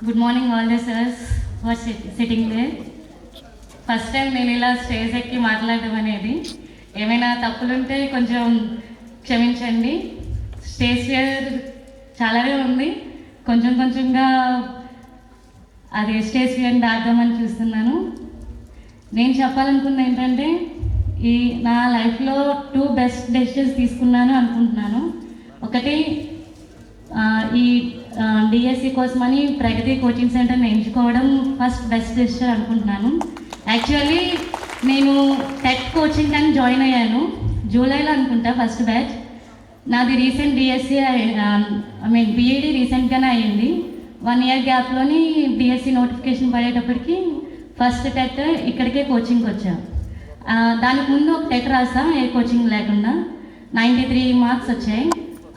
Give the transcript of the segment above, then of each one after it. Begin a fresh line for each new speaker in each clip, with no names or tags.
Good morning all the sirs who are sitting there. First time నేను ఇలా stage ఎక్కి మాట్లాడడం అనేది ఏమైనా తప్పులుంటే కొంచెం క్షమించండి. స్టేజ్ ఫియర్ చాలానే ఉంది, కొంచెంగా అది స్టేజ్ ఫియర్ని దాటామని చూస్తున్నాను. నేను చెప్పాలనుకున్నది ఏంటంటే ఈ నా లైఫ్లో 2 బెస్ట్ డెసిషన్స్ తీసుకున్నాను అనుకుంటున్నాను. ఒకటి ఈ డిఎస్సి కోసమని ప్రగతి కోచింగ్ సెంటర్ని ఎంచుకోవడం ఫస్ట్ బెస్ట్ డెసిషన్ అనుకుంటున్నాను. యాక్చువల్లీ నేను టెట్ కోచింగ్ అని జాయిన్ అయ్యాను జూలైలో అనుకుంటా, ఫస్ట్ బ్యాచ్. నాది రీసెంట్ డిఎస్సి బీఈడి రీసెంట్గానే అయ్యింది. 1 ఇయర్ గ్యాప్లోని డిఎస్సి నోటిఫికేషన్ పడేటప్పటికి ఫస్ట్ టెట్ ఇక్కడికే కోచింగ్కి వచ్చాను. దానికి ముందు ఒక టెట్ రాసా ఏ కోచింగ్ లేకుండా, 93 మార్క్స్ వచ్చాయి.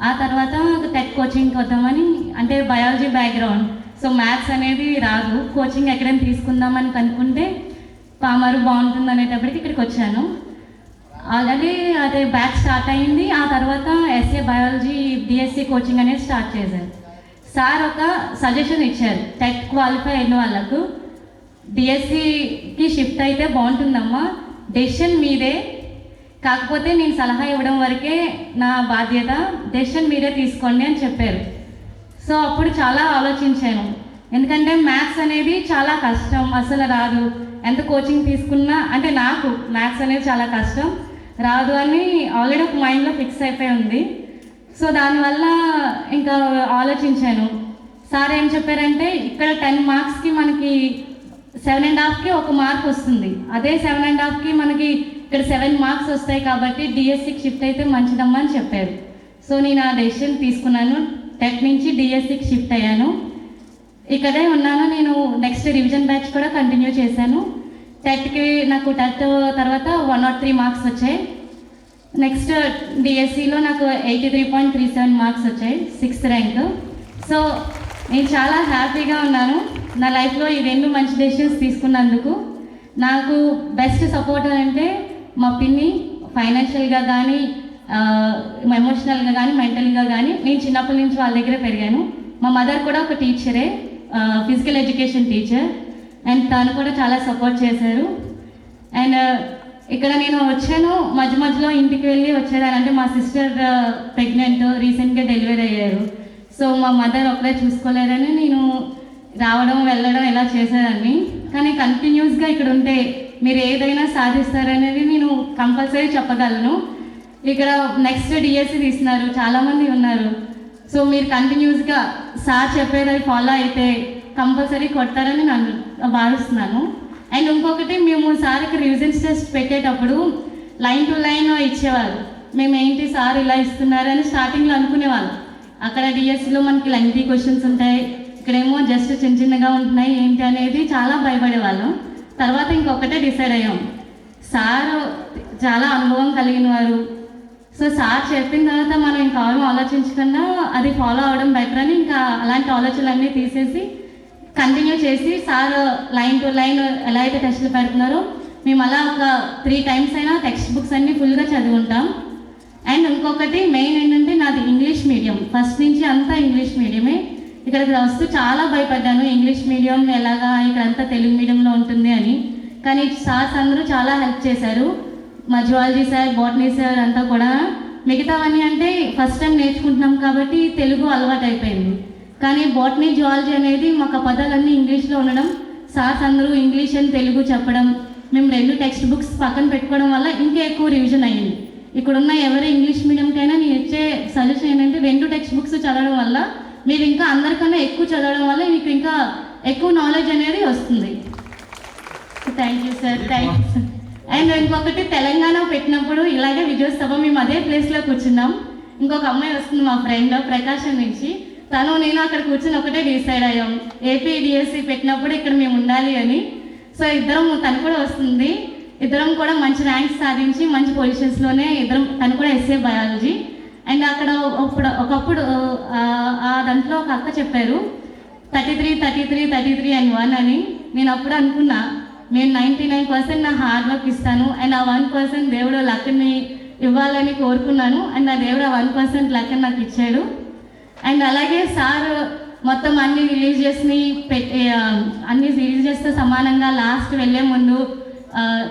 ఆ తర్వాత టెట్ కోచింగ్కి వద్దామని, అంటే బయాలజీ బ్యాక్గ్రౌండ్, సో మ్యాథ్స్ అనేది రాదు, కోచింగ్ ఎక్కడైనా తీసుకుందామని కనుక్కుంటే పామరు బాగుంటుంది అనేటప్పటికి ఇక్కడికి వచ్చాను. ఆల్రెడీ అదే బ్యాచ్ స్టార్ట్ అయింది. ఆ తర్వాత ఎస్ఏ బయాలజీ డిఎస్సి కోచింగ్ అనేది స్టార్ట్ చేశారు. సార్ ఒక సజెషన్ ఇచ్చారు, టెట్ క్వాలిఫై అయిన వాళ్ళకు డిఎస్సికి షిఫ్ట్ అయితే బాగుంటుందమ్మా, డెసిషన్ మీదే, కాకపోతే నేను సలహా ఇవ్వడం వరకే నా బాధ్యత, డెసిషన్ మీరే తీసుకోండి అని చెప్పారు. సో అప్పుడు చాలా ఆలోచించాను, ఎందుకంటే మ్యాథ్స్ అనేది చాలా కష్టం, అసలు రాదు. ఎంత కోచింగ్ తీసుకున్నా, అంటే నాకు మ్యాథ్స్ అనేది చాలా కష్టం, రాదు అని ఆల్రెడీ ఒక మైండ్లో ఫిక్స్ అయిపోయి ఉంది. సో దానివల్ల ఇంకా ఆలోచించాను. సార్ ఏం చెప్పారంటే ఇక్కడ 10 మార్క్స్కి మనకి 7.5కి 1 మార్క్ వస్తుంది, అదే 7.5కి మనకి ఇక్కడ 7 మార్క్స్ వస్తాయి, కాబట్టి డిఎస్సికి షిఫ్ట్ అయితే మంచిదమ్మా అని చెప్పారు. సో నేను ఆ డెసిషన్ తీసుకున్నాను, టెట్ నుంచి డిఎస్సికి షిఫ్ట్ అయ్యాను. ఇక్కడే ఉన్నాను. నేను నెక్స్ట్ రివిజన్ బ్యాచ్ కూడా కంటిన్యూ చేశాను. టెట్కి నాకు టెట్ తర్వాత 103 మార్క్స్ వచ్చాయి. నెక్స్ట్ డిఎస్సిలో నాకు 83.37 మార్క్స్ వచ్చాయి, 6th ర్యాంక్. సో నేను చాలా హ్యాపీగా ఉన్నాను. నా లైఫ్లో ఈ 2 మంచి డెసిషన్స్ తీసుకున్నందుకు. నాకు బెస్ట్ సపోర్ట్ అంటే మా పిన్ని, ఫైనాన్షియల్గా కానీ, ఎమోషనల్గా కానీ, మెంటల్గా కానీ. నేను చిన్నప్పటి నుంచి వాళ్ళ దగ్గరే పెరిగాను. మా మదర్ కూడా ఒక టీచరే, ఫిజికల్ ఎడ్యుకేషన్ టీచర్, అండ్ తను కూడా చాలా సపోర్ట్ చేశారు. అండ్ ఇక్కడ నేను వచ్చాను, మధ్యలో ఇంటికి వెళ్ళి వచ్చేదాన్ని, అంటే మా సిస్టర్ ప్రెగ్నెంట్, రీసెంట్గా డెలివరీ అయ్యారు. సో మా మదర్ ఒకరే చూసుకోలేరని నేను రావడం వెళ్ళడం ఇలా చేసేదాన్ని. కానీ కంటిన్యూస్గా ఇక్కడ ఉంటే మీరు ఏదైనా సాధిస్తారనేది నేను కంపల్సరీ చెప్పగలను. ఇక్కడ నెక్స్ట్ డిఎస్సి తీస్తున్నారు, చాలామంది ఉన్నారు. సో మీరు కంటిన్యూస్గా సార్ చెప్పేది ఫాలో అయితే కంపల్సరీ కొడతారని నేను భావిస్తున్నాను. అండ్ ఇంకొకటి, మేము సార్కి రివిజన్స్ టెస్ట్ పెట్టేటప్పుడు లైన్ టు లైన్ ఇచ్చేవారు. మేము ఏంటి సార్ ఇలా ఇస్తున్నారని స్టార్టింగ్లో అనుకునేవాళ్ళం. అక్కడ డిఎస్సిలో మనకి లెంగ్తీ క్వశ్చన్స్ ఉంటాయి, ఇక్కడేమో జస్ట్ చిన్నగా ఉంటున్నాయి ఏంటి అనేది చాలా భయపడేవాళ్ళం. తర్వాత ఇంకొకటే డిసైడ్ అయ్యాం, సార్ చాలా అనుభవం కలిగిన వారు. సో సార్ చెప్పిన తర్వాత మనం ఇంకా ఆలోచించకుండా అది ఫాలో అవ్వడం బెటర్ అని ఇంకా అలాంటి ఆలోచనలన్నీ తీసేసి కంటిన్యూ చేసి, సార్ లైన్ టు లైన్ ఎలా అయితే టెస్టులు పెడుతున్నారో మేము అలా ఒక 3 టైమ్స్ అయినా టెక్స్ట్ బుక్స్ అన్నీ ఫుల్గా చదువుకుంటాం. అండ్ ఇంకొకటి మెయిన్ ఏంటంటే నాది ఇంగ్లీష్ మీడియం, ఫస్ట్ నుంచి అంతా ఇంగ్లీష్ మీడియమే. ఇక్కడికి వస్తూ చాలా భయపడ్డాను, ఇంగ్లీష్ మీడియం ఎలాగా, ఇక్కడంతా తెలుగు మీడియంలో ఉంటుంది అని. కానీ సార్స్ అందరూ చాలా హెల్ప్ చేశారు, మా జువాలజీ సార్, బాటనీ సార్ అంతా కూడా. మిగతావన్నీ అంటే ఫస్ట్ టైం నేర్చుకుంటున్నాం కాబట్టి తెలుగు అలవాటు అయిపోయింది. కానీ బాటనీ, జువాలజీ అనేది మాకు పదాలన్నీ ఇంగ్లీష్లో ఉండడం, సార్స్ అందరూ ఇంగ్లీష్ అని తెలుగు చెప్పడం, మేము 2 టెక్స్ట్ బుక్స్ పక్కన పెట్టుకోవడం వల్ల ఇంకా ఎక్కువ రివిజన్ అయ్యింది. ఇక్కడున్న ఎవరి ఇంగ్లీష్ మీడియంకైనా నేను ఇచ్చే సజెషన్ ఏంటంటే 2 టెక్స్ట్ బుక్స్ చదవడం వల్ల మీరు ఇంకా అందరికన్నా ఎక్కువ చదవడం వల్ల మీకు ఇంకా ఎక్కువ నాలెడ్జ్ అనేది వస్తుంది. Thank you sir, thank you sir. And ఇంకొకటి, తెలంగాణ పెట్టినప్పుడు ఇలాగే విజయోత్సవం మేము అదే ప్లేస్లో కూర్చున్నాం. ఇంకొక అమ్మాయి వస్తుంది మా ఫ్రెండ్ ప్రకాశం నుంచి, తను నేను అక్కడ కూర్చొని ఒకటే డిసైడ్ అయ్యాం, ఏపీ డిఎస్సి పెట్టినప్పుడు ఇక్కడ మేము ఉండాలి అని. సో ఇద్దరం, తను కూడా వస్తుంది, ఇద్దరం కూడా మంచి ర్యాంక్స్ సాధించి మంచి పొజిషన్స్లోనే ఇద్దరం. తను కూడా ఎస్ఏ బయాలజీ. అండ్ అక్కడ ఒకప్పుడు ఆ దాంట్లో ఒక అక్క చెప్పారు 33 and 1 అని. నేను అప్పుడు అనుకున్నా, నేను 99% నా హార్డ్ వర్క్ ఇస్తాను, అండ్ ఆ 1% దేవుడు లక్ని ఇవ్వాలని కోరుకున్నాను. అండ్ ఆ దేవుడు ఆ 1% లక్ నాకు ఇచ్చాడు. అండ్ అలాగే సార్ మొత్తం అన్ని రిలీజియస్ని అన్ని రిలీజియస్తో సమానంగా లాస్ట్ వెళ్ళే ముందు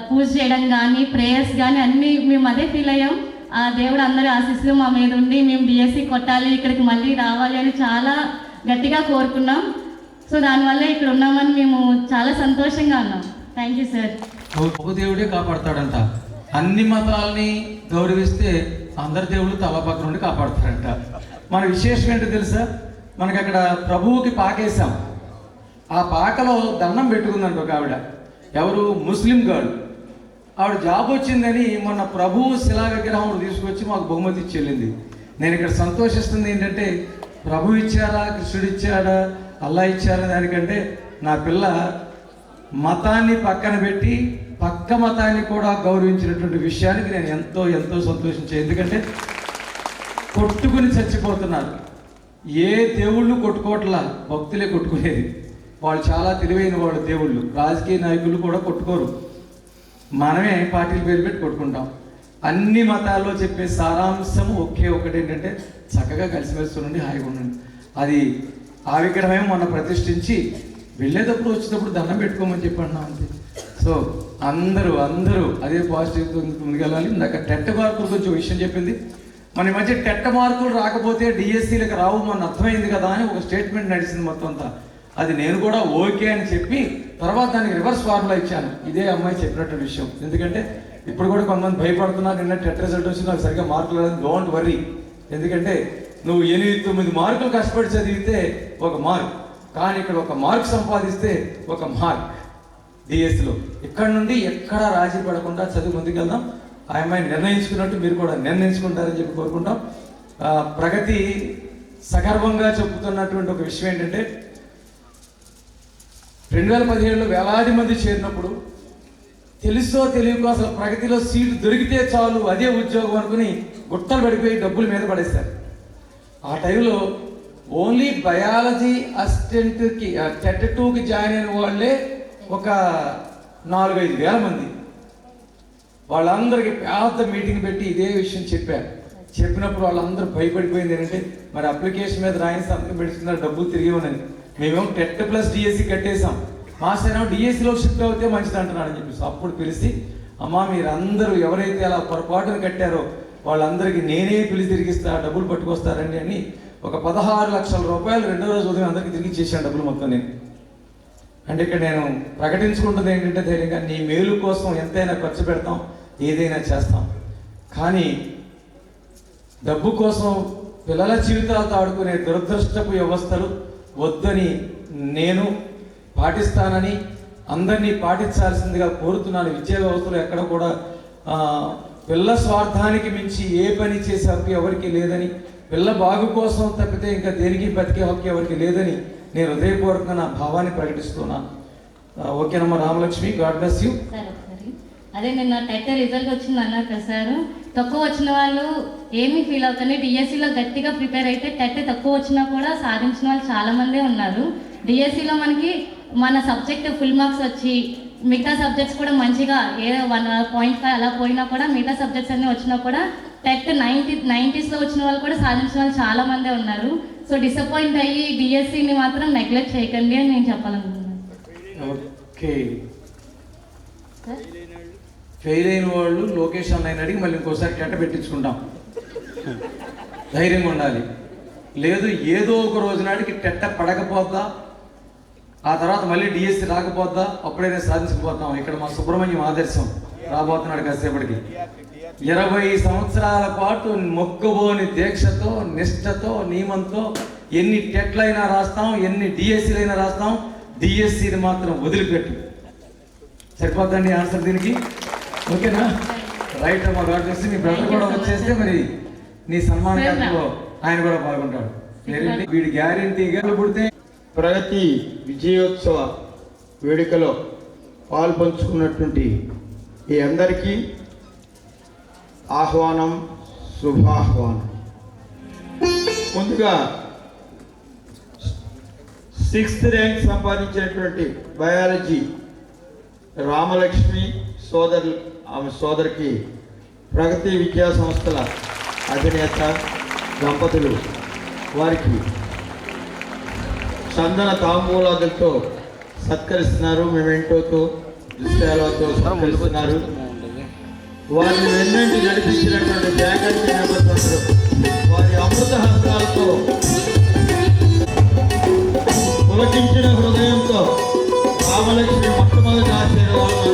పూజ చేయడం కానీ ప్రేయర్స్ కానీ అన్నీ మేము అదే ఫీల్ అయ్యాం. ఆ దేవుడు అందరి ఆశీస్సులు మా మీద ఉండి మేము డిఎస్సి కొట్టాలి, ఇక్కడికి మళ్ళీ రావాలి అని చాలా గట్టిగా కోరుకున్నాం. సో దానివల్ల ఇక్కడ ఉన్నామని మేము చాలా సంతోషంగా ఉన్నాం. Thank you sir.
ఒక దేవుడే కాపాడతాడంట. అన్ని మతాలని గౌరవిస్తే అందరి దేవుళ్ళు తల పక్క నుండి కాపాడతారంట. మన విశేషం ఏంటో తెలుసా, మనకి అక్కడ ప్రభువుకి పాకేసాం. ఆ పాకలో దండం పెట్టుకుందంట ఒక ఆవిడ, ఎవరు ముస్లిం గారు. ఆవిడ జాబ్ వచ్చిందని మొన్న ప్రభువు శిలా విగ్రహం తీసుకొచ్చి మాకు బహుమతి ఇచ్చి వెళ్ళింది. నేను ఇక్కడ సంతోషిస్తుంది ఏంటంటే, ప్రభు ఇచ్చారా, కృష్ణుడు ఇచ్చాడా, అల్లా ఇచ్చారా దానికంటే నా పిల్ల మతాన్ని పక్కన పెట్టి పక్క మతాన్ని కూడా గౌరవించినటువంటి విషయానికి నేను ఎంతో ఎంతో సంతోషించాను. ఎందుకంటే కొట్టుకుని చచ్చిపోతున్నారు. ఏ దేవుళ్ళు కొట్టుకోవట్లా, భక్తులే కొట్టుకునేది. వాళ్ళు చాలా తెలివైన వాళ్ళు దేవుళ్ళు. రాజకీయ నాయకులు కూడా కొట్టుకోరు, మనమే పార్టీల పేరు పెట్టి కొట్టుకుంటాం. అన్ని మతాల్లో చెప్పే సారాంశము ఒకే ఒకటి ఏంటంటే, చక్కగా కలిసిమెలిసి ఉండండి, హాయిగా ఉండండి. అది ఆ విగ్రహమే మొన్న ప్రతిష్ఠించి వెళ్ళేటప్పుడు వచ్చేటప్పుడు దండం పెట్టుకోమని చెప్పండి అంతే. సో అందరూ అదే పాజిటివ్ ముందుకెళ్ళాలి. ఇందాక టెట్ మార్కులు కొంచెం విషయం చెప్పింది. మన ఈ మధ్య టెట్ మార్కులు రాకపోతే డిఎస్సీలకు రావు మన అర్థమైంది కదా అని ఒక స్టేట్మెంట్ నడిచింది మొత్తం అంతా. అది నేను కూడా ఓకే అని చెప్పి తర్వాత దానికి రివర్స్ ఫార్ములా ఇచ్చాను. ఇదే అమ్మాయి చెప్పినట్టు విషయం. ఎందుకంటే ఇప్పుడు కూడా కొంతమంది భయపడుతున్నారు, నిన్న టెట్ రిజల్ట్ వచ్చి నాకు సరిగ్గా మార్కులు రాదు. Don't worry. ఎందుకంటే నువ్వు 8-9 మార్కులు కష్టపడి చదివితే ఒక మార్క్, కానీ ఇక్కడ ఒక మార్క్ సంపాదిస్తే ఒక మార్క్ డిఎస్సిలో. ఇక్కడ నుండి ఎక్కడా రాజీ పడకుండా చదువు ముందుకెళ్దాం. ఆ అమ్మాయి నిర్ణయించుకున్నట్టు మీరు కూడా నిర్ణయించుకుంటారని చెప్పి కోరుకుంటాం. ప్రగతి సగర్వంగా చెప్పుతున్నటువంటి ఒక విషయం ఏంటంటే, 2017లో వేలాది మంది చేరినప్పుడు తెలుసో తెలియకో అసలు ప్రగతిలో సీటు దొరికితే చాలు అదే ఉద్యోగం అనుకుని గుట్టలు పడిపోయి డబ్బుల మీద పడేశారు. ఆ టైంలో ఓన్లీ బయాలజీ అసిస్టెంట్కి టెట్ 2కి జాయిన్ అయిన వాళ్ళే ఒక 4-5 వేల మంది. వాళ్ళందరికీ పెద్ద మీటింగ్ పెట్టి ఇదే విషయం చెప్పినప్పుడు వాళ్ళందరూ భయపడిపోయింది. ఏంటంటే మరి అప్లికేషన్ మీద రాయిన సంతకం పెట్టుకున్నారు, డబ్బులు తిరిగి ఉన్నది. మేమేమో టెట్ ప్లస్ డిఎస్సి కట్టేసాం, మాస్టర్ ఏమో డిఎస్సిలో షిఫ్ట్ అవుతే మంచిది అంటున్నాడని చెప్పేసి అప్పుడు పిలిచి, అమ్మా మీరందరూ ఎవరైతే అలా పొరపాటును కట్టారో వాళ్ళందరికీ నేనే పిలిచి తిరిగిస్తా, డబ్బులు పట్టుకొస్తారండి అని ఒక 16 లక్షల రూపాయలు రెండో రోజు ఉదయం అందరికీ తిరిగి ఇచ్చేసాను డబ్బులు మొత్తం నేను. అంటే ఇక్కడ నేను ప్రకటించుకుంటుంది ఏంటంటే ధైర్యంగా నీ మేలు కోసం ఎంతైనా ఖర్చు పెడతాం, ఏదైనా చేస్తాం. కానీ డబ్బు కోసం పిల్లల జీవితాలతో ఆడుకునే దురదృష్టపు వ్యవస్థలు వద్దని నేను పాటిస్తానని అందరినీ పాటించాల్సిందిగా కోరుతున్నాను. విద్యా వ్యవస్థలో ఎక్కడ కూడా పిల్ల స్వార్థానికి మించి ఏ పని చేసే హక్కు ఎవరికి లేదని, పిల్ల బాగు కోసం తప్పితే ఇంకా దేనికి బతికే హక్కు ఎవరికి లేదని నేను హృదయపూర్వకంగా నా భావాన్ని ప్రకటిస్తున్నాను. ఓకేనమ్మా రామలక్ష్మి, గాడ్ బ్లెస్ యూ.
అదే నిన్న టెట్ రిజల్ట్ వచ్చింది అన్నారు కదా సార్, తక్కువ వచ్చిన వాళ్ళు ఏమీ ఫీల్ అవుతుంది. డిఎస్సిలో గట్టిగా ప్రిపేర్ అయితే టెట్ తక్కువ వచ్చినా కూడా సాధించిన వాళ్ళు చాలామందే ఉన్నారు. డిఎస్సిలో మనకి మన సబ్జెక్ట్ ఫుల్ మార్క్స్ వచ్చి మిగతా సబ్జెక్ట్స్ కూడా మంచిగా 1.5 అలా పోయినా కూడా మిగతా సబ్జెక్ట్స్ అన్నీ వచ్చినా కూడా టెట్ 90s వచ్చిన వాళ్ళు కూడా సాధించిన వాళ్ళు చాలామందే ఉన్నారు. సో డిసప్పాయింట్ అయ్యి డిఎస్సిని మాత్రం నెగ్లెక్ట్ చేయకండి అని నేను చెప్పాలనుకుంటున్నాను.
ఓకే, ఫెయిల్ అయిన వాళ్ళు లోకేష్ అన్నయ్యని అడిగి మళ్ళీ ఇంకోసారి టెట్ పెట్టించుకుంటాం. ధైర్యంగా ఉండాలి. లేదు ఏదో ఒక రోజు నాటికి టెట్ట పడకపోద్దా, ఆ తర్వాత మళ్ళీ డిఎస్సి రాకపోద్దా, అప్పుడైనా సాధించకపోతాం. ఇక్కడ మా సుబ్రహ్మణ్యం ఆదర్శం రాబోతున్నాడు కాసేపటికి. 20 సంవత్సరాల పాటు మొక్కబోని దీక్షతో, నిష్ఠతో, నియమంతో ఎన్ని టెట్లైనా రాస్తాం, ఎన్ని డిఎస్సీలైనా రాస్తాం. డిఎస్సిని మాత్రం వదిలిపెట్టు. సరిపోద్దండి ఆన్సర్ దీనికి? ఓకేనా? రైట్ అమ్మా, God bless you. Me brother కూడా వచ్చేస్తే మరి నీ సన్మాన కార్యక్రమంలో ఆయన కూడా పాల్గొంటాడు. వీడి గ్యారెంటీగా పుడితే
ప్రగతి విజయోత్సవ వేడుకలో పాల్పంచుకున్నటువంటి ఈ అందరికీ ఆహ్వానం, శుభాహ్వానం. ముందుగా 6th ర్యాంక్ సంపాదించినటువంటి బయాలజీ రామలక్ష్మి ఆమె సోదరికి ప్రగతి విద్యా సంస్థల అధినేత దంపతులు వారికి చందన తాంబూలాదులతో సత్కరిస్తున్నారు, మెమెంటోతో దుశ్శాలతో సత్కరిస్తున్నారు. వారిని వెన్నంటి నడిపించినటువంటి ఫ్యాకల్టీ మెంబర్స్ అందరూ వారి అమృత హస్తాలతో పులకించిన హృదయంతో రామలక్ష్మి మొట్టమొదటి ఆశీర్వాదాలు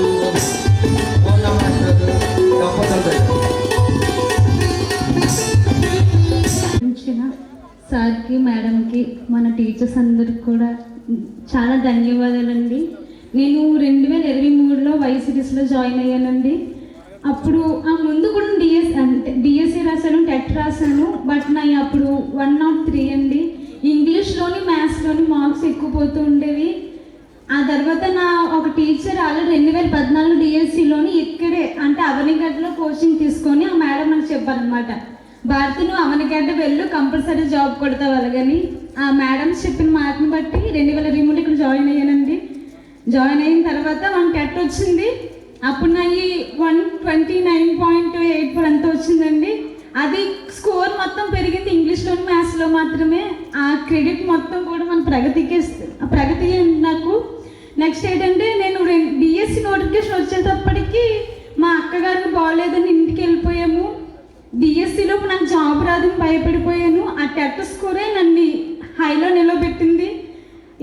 సార్కి మేడంకి మన టీచర్స్ అందరికి కూడా చాలా ధన్యవాదాలండి. నేను 2023లో వైసిడిస్లో జాయిన్ అయ్యానండి. అప్పుడు ఆ ముందు కూడా డిఎస్సి రాశాను, టెట్ రాశాను. బట్ నా అప్పుడు 103 అండి. ఇంగ్లీష్లోని మ్యాథ్స్లోని మార్క్స్ ఎక్కువ పోతూ ఉండేవి. ఆ తర్వాత నా ఒక టీచర్ ఆల్రెడీ 2014 డిఎస్సిలోని ఇక్కడే అంటే అవనిగడ్డలో కోచింగ్ తీసుకొని ఆ మేడం నాకు చెప్పారనమాట, భారతి నువ్వు అవనిగడ్డ వెళ్ళు, కంపల్సరీ జాబ్ కొడతావు అలాగని. ఆ మేడం చెప్పిన మాటను బట్టి 2023 ఇక్కడ జాయిన్ అయ్యానండి. జాయిన్ అయిన తర్వాత 1 టెట్ వచ్చింది. అప్పుడు నా 129.84 అంత వచ్చిందండి. అది స్కోర్ మొత్తం పెరిగింది ఇంగ్లీష్లోని మ్యాథ్స్లో మాత్రమే. ఆ క్రెడిట్ మొత్తం కూడా మన ప్రగతి నాకు. నెక్స్ట్ ఏంటంటే నేను డిఎస్సి నోటిఫికేషన్ వచ్చేటప్పటికి మా అక్కగారికి బాగోలేదని ఇంటికి వెళ్ళిపోయాము. డిఎస్సిలో నాకు జాబ్ రాదని భయపడిపోయాను. ఆ టెట్ స్కోరే నన్ను హైలో నిలబెట్టింది.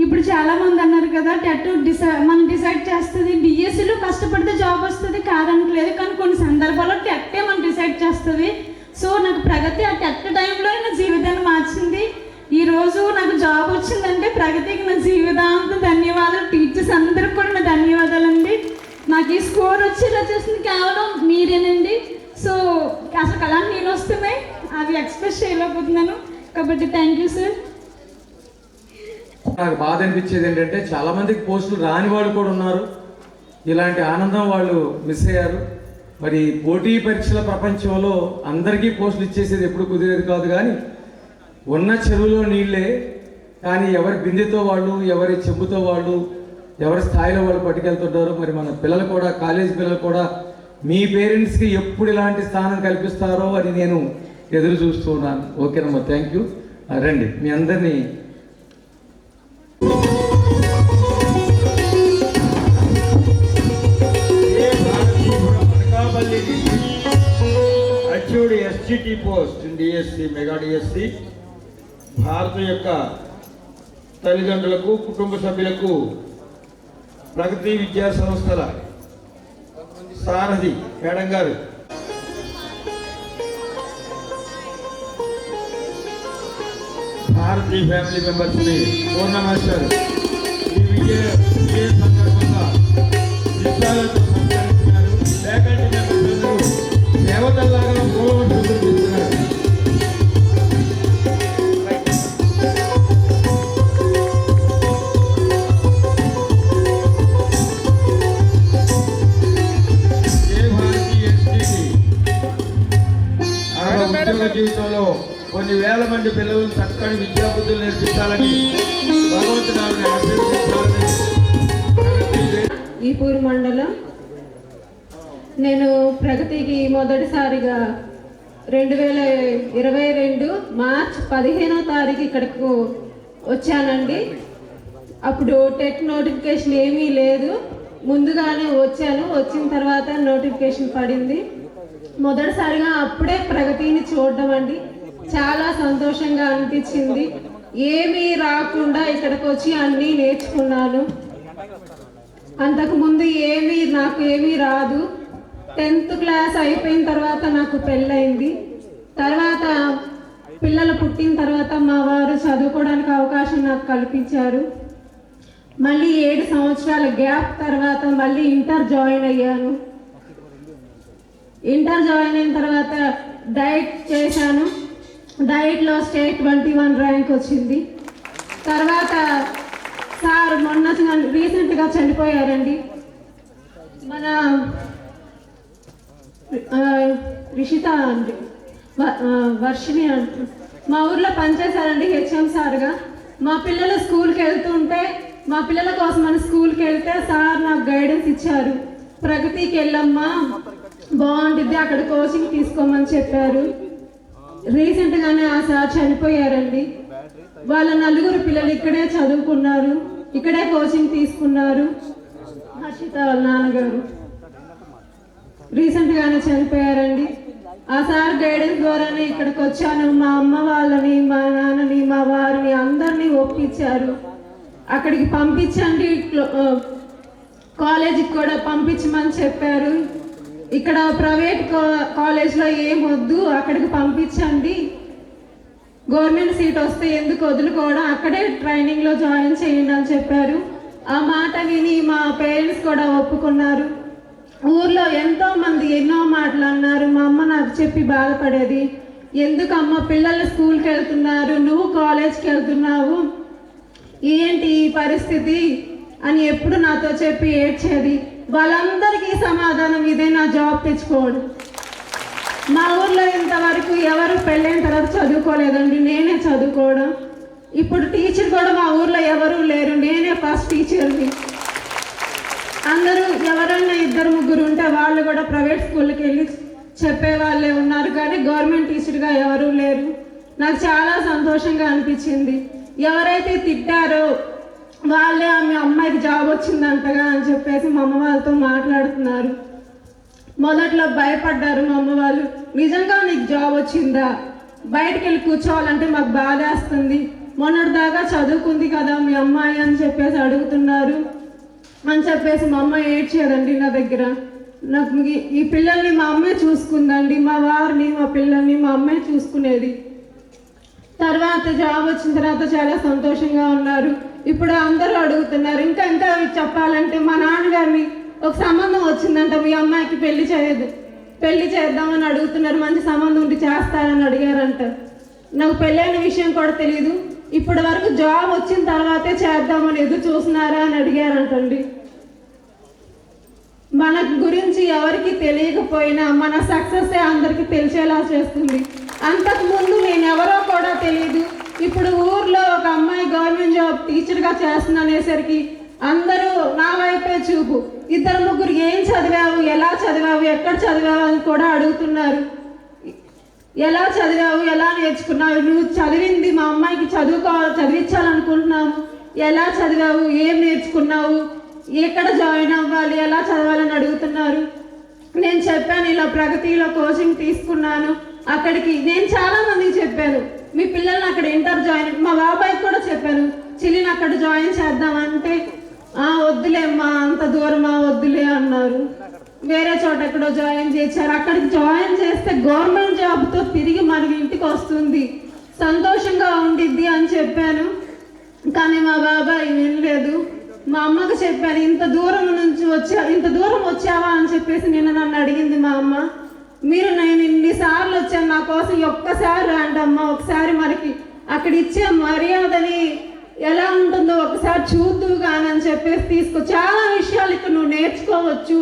ఇప్పుడు చాలామంది అన్నారు కదా టెట్ మనం డిసైడ్ చేస్తుంది, డిఎస్సిలో కష్టపడితే జాబ్ వస్తుంది కాదనట్లేదు, కానీ కొన్ని సందర్భాల్లో టెట్టే మనం డిసైడ్ చేస్తుంది. సో నాకు ప్రగతి ఆ టెట్ టైంలో నా జీవితాన్ని మార్చింది. ఈరోజు నాకు జాబ్ వచ్చిందంటే ప్రగతికి నా జీవితాంతం ధన్యవాదాలు. టీచర్స్ అందరికి కూడా నా ధన్యవాదాలండి. నాకు ఈ స్కోర్ వచ్చేలా చేసింది కేవలం మీరేనండి. సో అసలు అలాంటి నేను వస్తున్నాయి అవి ఎక్స్ప్రెస్ చేయలేకపోతున్నాను కాబట్టి థ్యాంక్ యూ సార్.
నాకు బాధ అనిపించేది ఏంటంటే చాలా మందికి పోస్టులు రాని వాళ్ళు కూడా ఉన్నారు. ఇలాంటి ఆనందం వాళ్ళు మిస్ అయ్యారు. మరి పోటీ పరీక్షల ప్రపంచంలో అందరికీ పోస్టులు ఇచ్చేసేది ఎప్పుడు కుదిరేది కాదు. కానీ ఉన్న చెరువులో నీళ్ళే, కానీ ఎవరి బిందెతో వాళ్ళు, ఎవరి చెంబుతో వాళ్ళు, ఎవరి స్థాయిలో వాళ్ళు పట్టుకెళ్తుంటారు. మరి మన పిల్లలు కూడా, కాలేజ్ పిల్లలు కూడా మీ పేరెంట్స్కి ఎప్పుడు ఇలాంటి స్థానం కల్పిస్తారో అని నేను ఎదురు చూస్తూ ఉన్నాను. ఓకేనమ్మా, థ్యాంక్ యూ. రండి మీ అందరినీ
అచ్యూడ్ SGT post DSC, mega DSC భారత యొక్క తల్లిదండ్రులకు, కుటుంబ సభ్యులకు ప్రగతి విద్యా సంస్థల సారథి మేడం గారు భారతీయ ఫ్యామిలీ మెంబర్స్ని పూర్ణమాచారు ఈ విజయ సందర్భంగా విషయాలతో సంచరిస్తున్నారు. ఫ్యాకల్టీ మెంబర్స్ అందరూ దేవతల్లాగా మూలవంతులు చూపిస్తున్నారు. ఉద్యోగ జీవితంలో కొన్ని వేల మంది పిల్లలను చక్కని విద్యాబుద్ధులు నేర్పించాలని భగవంతుని ఆశీర్వదించాలని.
ఈపూరు మండలం. నేను ప్రగతికి మొదటిసారిగా 2022 మార్చ్ 15వ తారీఖు ఇక్కడకు వచ్చానండి. అప్పుడు టెట్ నోటిఫికేషన్ ఏమీ లేదు, ముందుగానే వచ్చాను. వచ్చిన తర్వాత నోటిఫికేషన్ పడింది. మొదటిసారిగా అప్పుడే ప్రగతిని చూడడం అండి చాలా సంతోషంగా అనిపించింది. ఏమీ రాకుండా ఇక్కడికి వచ్చి అన్నీ నేర్చుకున్నాను. అంతకుముందు నాకు ఏమీ రాదు. 10th క్లాస్ అయిపోయిన తర్వాత నాకు పెళ్ళయింది. తర్వాత పిల్లలు పుట్టిన తర్వాత మా వారు చదువుకోవడానికి అవకాశం నాకు కల్పించారు. మళ్ళీ 7 సంవత్సరాల గ్యాప్ తర్వాత మళ్ళీ ఇంటర్ జాయిన్ అయ్యాను. ఇంటర్ జాయిన్ అయిన తర్వాత డైట్ చేశాను. డైట్లో స్టేట్ 21 ర్యాంక్ వచ్చింది. తర్వాత సార్ మొన్న రీసెంట్గా చనిపోయారండి. మన రిషిత అండి, వర్షిణి అంట, మా ఊర్లో పనిచేశారండి హెచ్ఎం సార్గా. మా పిల్లలు స్కూల్కి వెళ్తుంటే, మా పిల్లల కోసం మన స్కూల్కి వెళ్తే సార్ నాకు గైడెన్స్ ఇచ్చారు. ప్రగతికి వెళ్ళమ్మా బాగుంటుంది, అక్కడ కోచింగ్ తీసుకోమని చెప్పారు. రీసెంట్గానే ఆ సార్ చనిపోయారండి. వాళ్ళ నలుగురు పిల్లలు ఇక్కడే చదువుకున్నారు, ఇక్కడే కోచింగ్ తీసుకున్నారు. హర్షిత వాళ్ళ నాన్నగారు రీసెంట్గానే చనిపోయారండి. ఆ సార్ గైడెన్స్ ద్వారానే ఇక్కడికి వచ్చాను. మా అమ్మ వాళ్ళని, మా నాన్నని, మా వారిని అందరినీ ఒప్పించారు. అక్కడికి పంపించండి, కాలేజీకి కూడా పంపించమని చెప్పారు. ఇక్కడ ప్రైవేట్ కాలేజ్లో ఏమొద్దు, అక్కడికి పంపించండి, గవర్నమెంట్ సీట్ వస్తే ఎందుకు వదులుకోవడం, అక్కడే ట్రైనింగ్లో జాయిన్ చేయండి అని చెప్పారు. ఆ మాట విని మా పేరెంట్స్ కూడా ఒప్పుకున్నారు. ఊర్లో ఎంతో మంది ఎన్నో మాటలు అన్నారు. మా అమ్మ నాకు చెప్పి బాధపడేది, ఎందుకమ్మ పిల్లలు స్కూల్కి వెళ్తున్నారు, నువ్వు కాలేజ్కి వెళ్తున్నావు, ఏంటి ఈ పరిస్థితి అని ఎప్పుడు నాతో చెప్పి ఏడ్చేది. వాళ్ళందరికీ సమాధానం ఇదే, నా జాబ్ తెచ్చుకోవడం. మా ఊర్లో ఇంతవరకు ఎవరు పెళ్ళైన తర్వాత చదువుకోలేదండి, నేనే చదువుకోవడం. ఇప్పుడు టీచర్ కూడా మా ఊర్లో ఎవరు లేరు, నేనే ఫస్ట్ టీచర్ని. అందరూ ఎవరైనా 2-3 ఉంటే వాళ్ళు కూడా ప్రైవేట్ స్కూల్కి వెళ్ళి చెప్పే వాళ్ళే ఉన్నారు, కానీ గవర్నమెంట్ టీచర్గా ఎవరూ లేరు. నాకు చాలా సంతోషంగా అనిపించింది. ఎవరైతే తిట్టారో వాళ్ళే మీ అమ్మాయికి జాబ్ వచ్చిందంటగా అని చెప్పేసి మా అమ్మ వాళ్ళతో మాట్లాడుతున్నారు. మొదట్లో భయపడ్డారు మా అమ్మ వాళ్ళు, నిజంగా నీకు జాబ్ వచ్చిందా, బయటకు వెళ్ళి కూర్చోవాలంటే మాకు బాధేస్తుంది, మొన్నటిదాకా చదువుకుంది కదా మీ అమ్మాయి అని చెప్పేసి అడుగుతున్నారు అని చెప్పేసి మా అమ్మ ఏడ్చేదండి నా దగ్గర. నాకు ఈ పిల్లల్ని మా అమ్మే చూసుకుందండి, మా వారిని, మా పిల్లల్ని మా అమ్మే చూసుకునేది. తర్వాత జాబ్ వచ్చిన తర్వాత చాలా సంతోషంగా ఉన్నారు. ఇప్పుడు అందరూ అడుగుతున్నారు, ఇంకా చెప్పాలంటే మా నాన్నగారిని ఒక సంబంధం వచ్చిందంట, మీ అమ్మాయికి పెళ్లి చేద్దామని అడుగుతున్నారు, మంచి సంబంధం ఉండి చేస్తారని అడిగారంట. నాకు పెళ్ళైన విషయం కూడా తెలియదు, ఇప్పటి వరకు జాబ్ వచ్చిన తర్వాతే చేద్దామని ఎదురు చూస్తున్నారా అని అడిగారంటండి. మన గురించి ఎవరికి తెలియకపోయినా మన సక్సెస్ అందరికీ తెలిసేలా చేస్తుంది. అంతకుముందు నేను ఎవరో కూడా తెలియదు, ఇప్పుడు ఊర్లో ఒక అమ్మాయి గవర్నమెంట్ జాబ్ టీచర్గా చేస్తుందనేసరికి అందరూ నా వైపే చూపు. 2-3 ఏం చదివావు, ఎలా చదివావు, ఎక్కడ చదివావు అని కూడా అడుగుతున్నారు. ఎలా చదివావు, ఎలా నేర్చుకున్నావు, నువ్వు చదివింది మా అమ్మాయికి చదివించాలనుకుంటున్నావు, ఎలా చదివావు, ఏం నేర్చుకున్నావు, ఎక్కడ జాయిన్ అవ్వాలి, ఎలా చదవాలని అడుగుతున్నారు. నేను చెప్పాను, ఇలా ప్రగతిలో కోచింగ్ తీసుకున్నాను, అక్కడికి నేను చాలామందికి చెప్పాను, మీ పిల్లల్ని అక్కడ ఇంటర్ జాయిన్, మా బాబాయ్కి కూడా చెప్పాను, చిల్లిని అక్కడ జాయిన్ చేద్దామంటే వద్దులేమ్మా, అంత దూరమా వద్దులే అన్నారు. వేరే చోట ఎక్కడో జాయిన్ చేశారు. అక్కడికి జాయిన్ చేస్తే గవర్నమెంట్ జాబ్తో తిరిగి మనకి ఇంటికి వస్తుంది, సంతోషంగా ఉండిద్ది అని చెప్పాను. కానీ మా బాబాయ్ వినలేదు. మా అమ్మకు చెప్పాను, ఇంత దూరం వచ్చావా అని చెప్పేసి నన్ను అడిగింది మా అమ్మ. నేను ఇన్నిసార్లు వచ్చాను, నా కోసం ఒక్కసారి రండి అమ్మ, ఒకసారి మనకి అక్కడ ఇచ్చే మర్యాదని ఎలా ఉంటుందో ఒకసారి చూద్దు కానీ అని చెప్పేసి చాలా విషయాలు ఇక్కడ నువ్వు నేర్చుకోవచ్చు,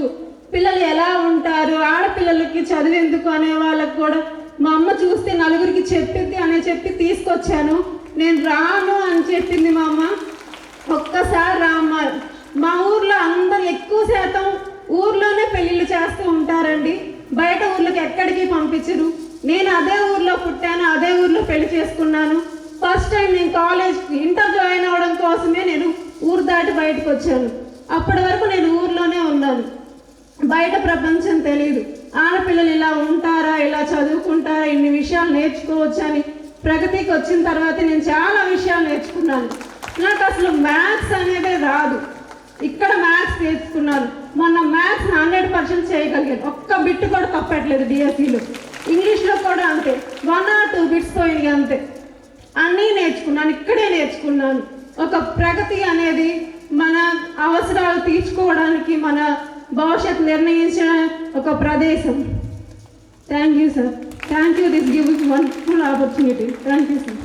పిల్లలు ఎలా ఉంటారు, ఆడపిల్లలకి చదివేందుకు అనే వాళ్ళకు కూడా మా అమ్మ చూస్తే నలుగురికి చెప్పింది అని చెప్పి తీసుకొచ్చాను. నేను రాను అని చెప్పింది మా అమ్మ. ఒక్కసారి రామ్మ, మా ఊర్లో అందరు ఎక్కువ శాతం ఊర్లోనే పెళ్ళిళ్ళు చేస్తూ ఉంటారండి, బయట ఊర్లోకి ఎక్కడికి పంపించరు. నేను అదే ఊర్లో పుట్టాను, అదే ఊర్లో పెళ్లి చేసుకున్నాను. ఫస్ట్ టైం నేను ఇంటర్ జాయిన్ అవ్వడం కోసమే నేను ఊరు దాటి బయటకు వచ్చాను. అప్పటి వరకు నేను ఊర్లోనే ఉన్నాను, బయట ప్రపంచం తెలియదు. ఆడపిల్లలు ఇలా ఉంటారా, ఇలా చదువుకుంటారా, ఇన్ని విషయాలు నేర్చుకోవచ్చు అని ప్రగతికి వచ్చిన తర్వాత నేను చాలా విషయాలు నేర్చుకున్నాను. నాకు అసలు మ్యాథ్స్ అనేది రాదు, ఇక్కడ మ్యాథ్స్ నేర్చుకున్నాను. మొన్న మ్యాథ్స్ 100% చేయగలిగాను, ఒక్క బిట్ కూడా తప్పట్లేదు. డిఎస్సిలో ఇంగ్లీష్లో కూడా అంతే, 1 or 2 బిట్స్ పోయినాయి అంతే. అన్నీ నేర్చుకున్నాను, ఇక్కడే నేర్చుకున్నాను. ఒక ప్రగతి అనేది మన అవసరాలు తీర్చుకోవడానికి, మన భవిష్యత్తు నిర్ణయించిన ఒక ప్రదేశం. Thank you sir, thank you, this gives wonderful opportunity. Thank you sir.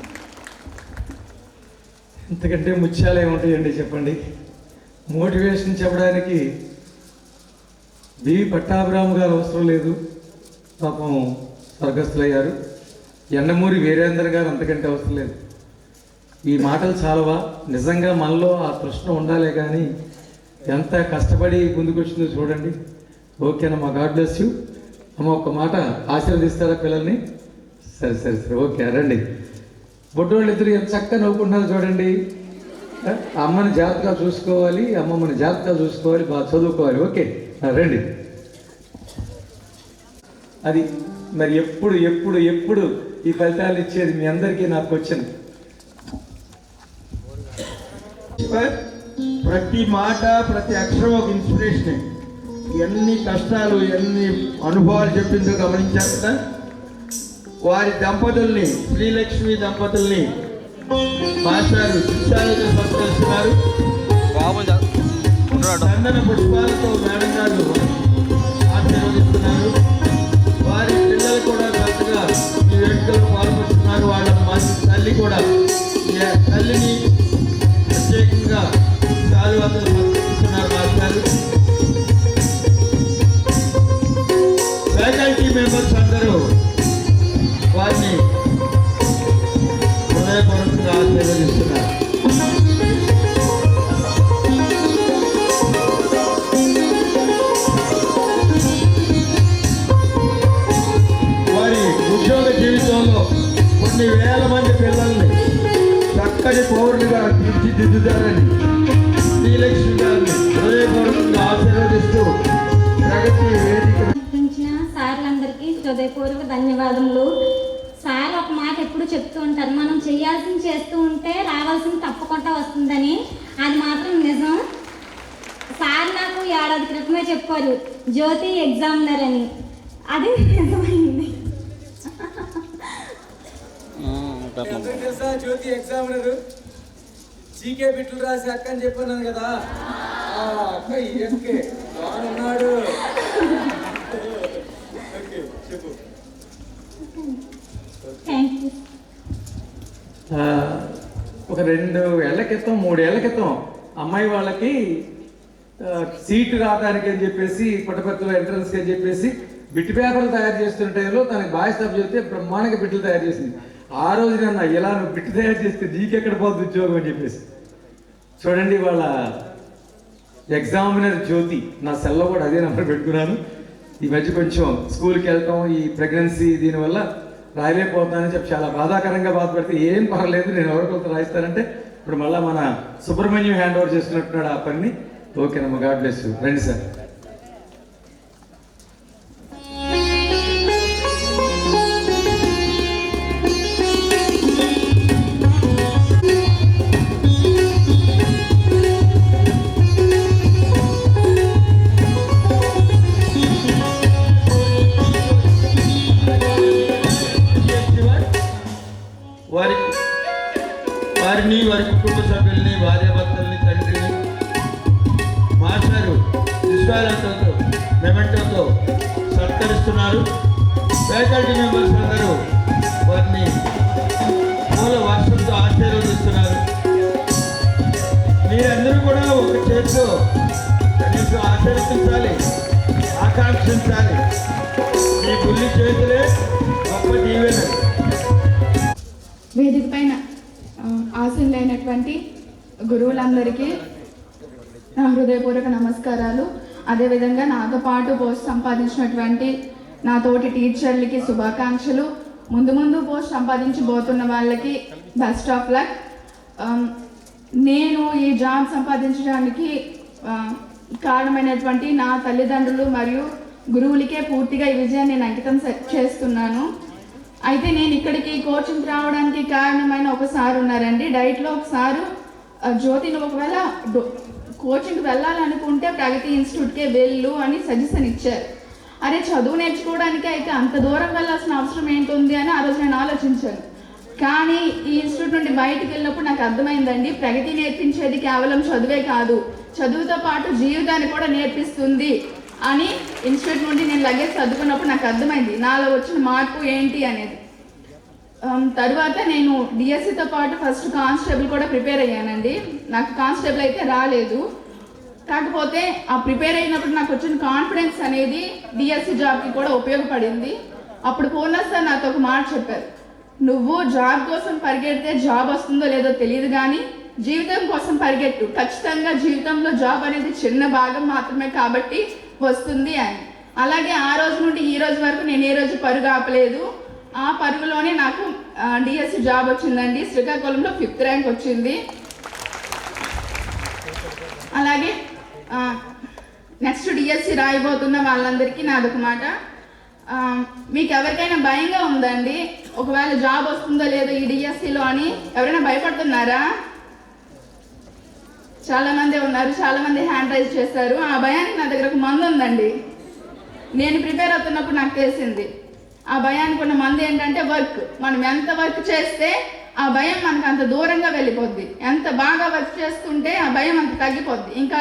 ఇంతకంటే ముత్యాలు ఏముంటాయండి చెప్పండి. మోటివేషన్ చెప్పడానికి బి పట్టాభిరామ్ గారు అవసరం లేదు, పాపం స్వర్గస్థులయ్యారు. ఎండమూరి వీరేందర్ గారు అంతకంటే అవసరం లేదు. ఈ మాటలు చాలవా? నిజంగా మనలో ఆ తృష్ణ ఉండాలే కానీ ఎంత కష్టపడి ముందుకొచ్చిందో చూడండి. ఓకేనా? మా గాడ్ బ్లెస్ యూ. అమ్మ ఒక్క మాట ఆశీర్వదిస్తారా పిల్లల్ని? సరే ఓకే రండి. బొడ్డోళ్ళు ఇద్దరు ఎంత చక్కగా నవ్వుకుంటున్నారు చూడండి. అమ్మని జాగ్రత్తగా చూసుకోవాలి, అమ్మమ్మని జాగ్రత్తగా చూసుకోవాలి, బాగా చదువుకోవాలి. ఓకే, రండి. అది మరి ఎప్పుడు ఎప్పుడు ఎప్పుడు ఈ ఫలితాలు ఇచ్చేది మీ అందరికీ నా క్వశ్చన్.
ప్రతి మాట ప్రతి అక్షరం ఒక ఇన్స్పిరేషన్. ఎన్ని కష్టాలు ఎన్ని అనుభవాలు చెప్పిందో గమనించారు కదా. వారి దంపతుల్ని, శ్రీలక్ష్మి దంపతుల్ని మాస్టారు శిష్యాలతో సత్కరిస్తున్నారు. చందన పుష్పాలతో మేడం గారు ఆశీర్వదిస్తున్నారు. వారి పిల్లలు కూడా చక్కగా ఈ వేడుకలో పాల్గొంటున్నారు. వాళ్ళ తల్లి కూడా ఈ తల్లిని ప్రత్యేకంగా శాలువాతో సత్కరిస్తున్నారు మాస్టారు. ఫ్యాకల్టీ మెంబర్స్ అందరూ వారిని హృదయపూర్వకంగా ఆశీర్వదిస్తున్నారు. వారి ఉద్యోగ జీవితంలో కొన్ని వేల మంది పిల్లల్ని చక్కని పౌరులుగా తీర్చిదిద్దుతారని శ్రీలక్ష్మి గారిని హృదయపూర్వకంగా ఆశీర్వదిస్తూ ప్రగతి వేదిక
సార్లందరికీ హృదయపూర్వక ధన్యవాదములు. సార్ ఒక మాట ఎప్పుడు చెప్తూ ఉంటారు, మనం చేయాల్సింది చేస్తూ ఉంటే రావాల్సింది తప్పకుండా వస్తుందని. అది మాత్రం నిజం. సార్ నాకు ఏడాది క్రితమే చెప్పారు జ్యోతి ఎగ్జామినర్ అని. అది నిజమైంది.
జ్యోతి ఎగ్జామినర్ జీకే బిట్లు రాసి అక్క అని చెప్పాను కదా. అక్క ఉన్నాడు. ఒక 2 ఏళ్ల క్రితం 3 ఏళ్ల క్రితం అమ్మాయి వాళ్ళకి సీటు రావడానికి అని చెప్పేసి పుట్టపర్తిలో ఎంట్రన్స్కి అని చెప్పేసి బిట్ పేపర్లు తయారు చేస్తున్న టైంలో తనకి బాయ్ స్టాప్ చెప్తే బ్రహ్మాండంగా బిట్లు తయారు చేసింది. ఆ రోజు నన్ను ఇలా నువ్వు బిట్టు తయారు చేస్తే నీకెక్కడ పోతుంది ఉద్యోగం అని చెప్పేసి. చూడండి వాళ్ళ ఎగ్జామినర్ జ్యోతి. నా సెల్లో కూడా అదే నెంబర్ పెట్టుకున్నాను. ఈ మధ్య కొంచెం స్కూల్కి వెళ్తాం, ఈ ప్రెగ్నెన్సీ దీనివల్ల రాయలేకపోతున్నానని చెప్పి చాలా బాధాకరంగా బాధపడితే ఏం పర్లేదు నేను ఎవరికొకరు రాయిస్తానంటే ఇప్పుడు మళ్ళీ మన సుబ్రహ్మణ్యం హ్యాండ్ ఓవర్ చేసుకున్నట్టున్నాడు ఆ పని. ఓకేనమ్మా, గాడ్ బ్లెస్ యూ. రండి సార్.
వారి కుటుంబ సభ్యుల్ని, భార్యాభర్తల్ని, తండ్రిని మాస్టారు విశ్వాలతో మెమెంటోతో సత్కరిస్తున్నారు. ఫ్యాకల్టీ మెంబర్స్ అందరూ వారిని మూల వర్షంతో ఆశీర్వదిస్తున్నారు. మీరందరూ కూడా ఒక చేతితో కనీసం ఆశీర్వదించాలి, ఆకాంక్షించాలి. మీ బుల్లి చేతులే గొప్ప దీవెన.
వేదిక పైన ఆశీనులైనటువంటి గురువులందరికీ నా హృదయపూర్వక నమస్కారాలు. అదేవిధంగా నాతో పాటు పోస్ట్ సంపాదించినటువంటి నా తోటి టీచర్లకి శుభాకాంక్షలు. ముందు ముందు పోస్ట్ సంపాదించబోతున్న వాళ్ళకి బెస్ట్ ఆఫ్ లక్. నేను ఈ జాబ్ సంపాదించడానికి కారణమైనటువంటి నా తల్లిదండ్రులు మరియు గురువులకే పూర్తిగా ఈ విజయాన్ని నేను అంకితం చేస్తున్నాను. అయితే నేను ఇక్కడికి కోచింగ్ రావడానికి కారణమైన ఒకసారి ఉన్నారండి. డైట్లో ఒకసారి జ్యోతి నువ్వు ఒకవేళ కోచింగ్కి వెళ్ళాలనుకుంటే ప్రగతి ఇన్స్టిట్యూట్కే వెళ్ళు అని సజెషన్ ఇచ్చారు. అరే చదువు నేర్చుకోవడానికి అయితే అంత దూరం వెళ్ళాల్సిన అవసరం ఏంటుంది అని ఆ రోజు నేను ఆలోచించాను. కానీ ఈ ఇన్స్టిట్యూట్ నుండి బయటికి వెళ్ళినప్పుడు నాకు అర్థమైందండి, ప్రగతి నేర్పించేది కేవలం చదువే కాదు, చదువుతో పాటు జీవితాన్ని కూడా నేర్పిస్తుంది అని ఇన్స్టిట్యూట్ నుండి నేను లగేజ్ చదువుకున్నప్పుడు నాకు అర్థమైంది నాలో వచ్చిన మార్పు ఏంటి అనేది. తరువాత నేను డిఎస్సితో పాటు ఫస్ట్ కానిస్టేబుల్ కూడా ప్రిపేర్ అయ్యానండి. నాకు కానిస్టేబుల్ అయితే రాలేదు. కాకపోతే ఆ ప్రిపేర్ అయినప్పుడు నాకు వచ్చిన కాన్ఫిడెన్స్ అనేది డిఎస్సి జాబ్కి కూడా ఉపయోగపడింది. అప్పుడు పూర్ణ సార్ నాతో ఒక మాట చెప్పారు, నువ్వు జాబ్ కోసం పరిగెడితే జాబ్ వస్తుందో లేదో తెలియదు కానీ జీవితం కోసం పరిగెట్టు, ఖచ్చితంగా జీవితంలో జాబ్ అనేది చిన్న భాగం మాత్రమే కాబట్టి వస్తుంది అని. అలాగే ఆ రోజు నుండి ఈ రోజు వరకు నేను ఏ రోజు పరుగు ఆపలేదు. ఆ పరుగులోనే నాకు డిఎస్సి జాబ్ వచ్చిందండి. శ్రీకాకుళంలో 5th ర్యాంక్ వచ్చింది. అలాగే నెక్స్ట్ డిఎస్సి రాయబోతున్న వాళ్ళందరికీ నాదొక మాట, మీకు ఎవరికైనా భయంగా ఉందండి ఒకవేళ జాబ్ వస్తుందో లేదో ఈ డిఎస్సిలో అని ఎవరైనా భయపడుతున్నారా? చాలామంది ఉన్నారు, చాలామంది హ్యాండ్ రైజ్ చేస్తారు. ఆ భయానికి నా దగ్గర ఒక మందు ఉందండి. నేను ప్రిపేర్ అవుతున్నప్పుడు నాకు తెలిసింది ఆ భయానికి ఉన్న మంది ఏంటంటే వర్క్. మనం ఎంత వర్క్ చేస్తే ఆ భయం మనకు అంత దూరంగా వెళ్ళిపోద్ది. ఎంత బాగా వర్క్ చేస్తుంటే ఆ భయం అంత తగ్గిపోద్ది. ఇంకా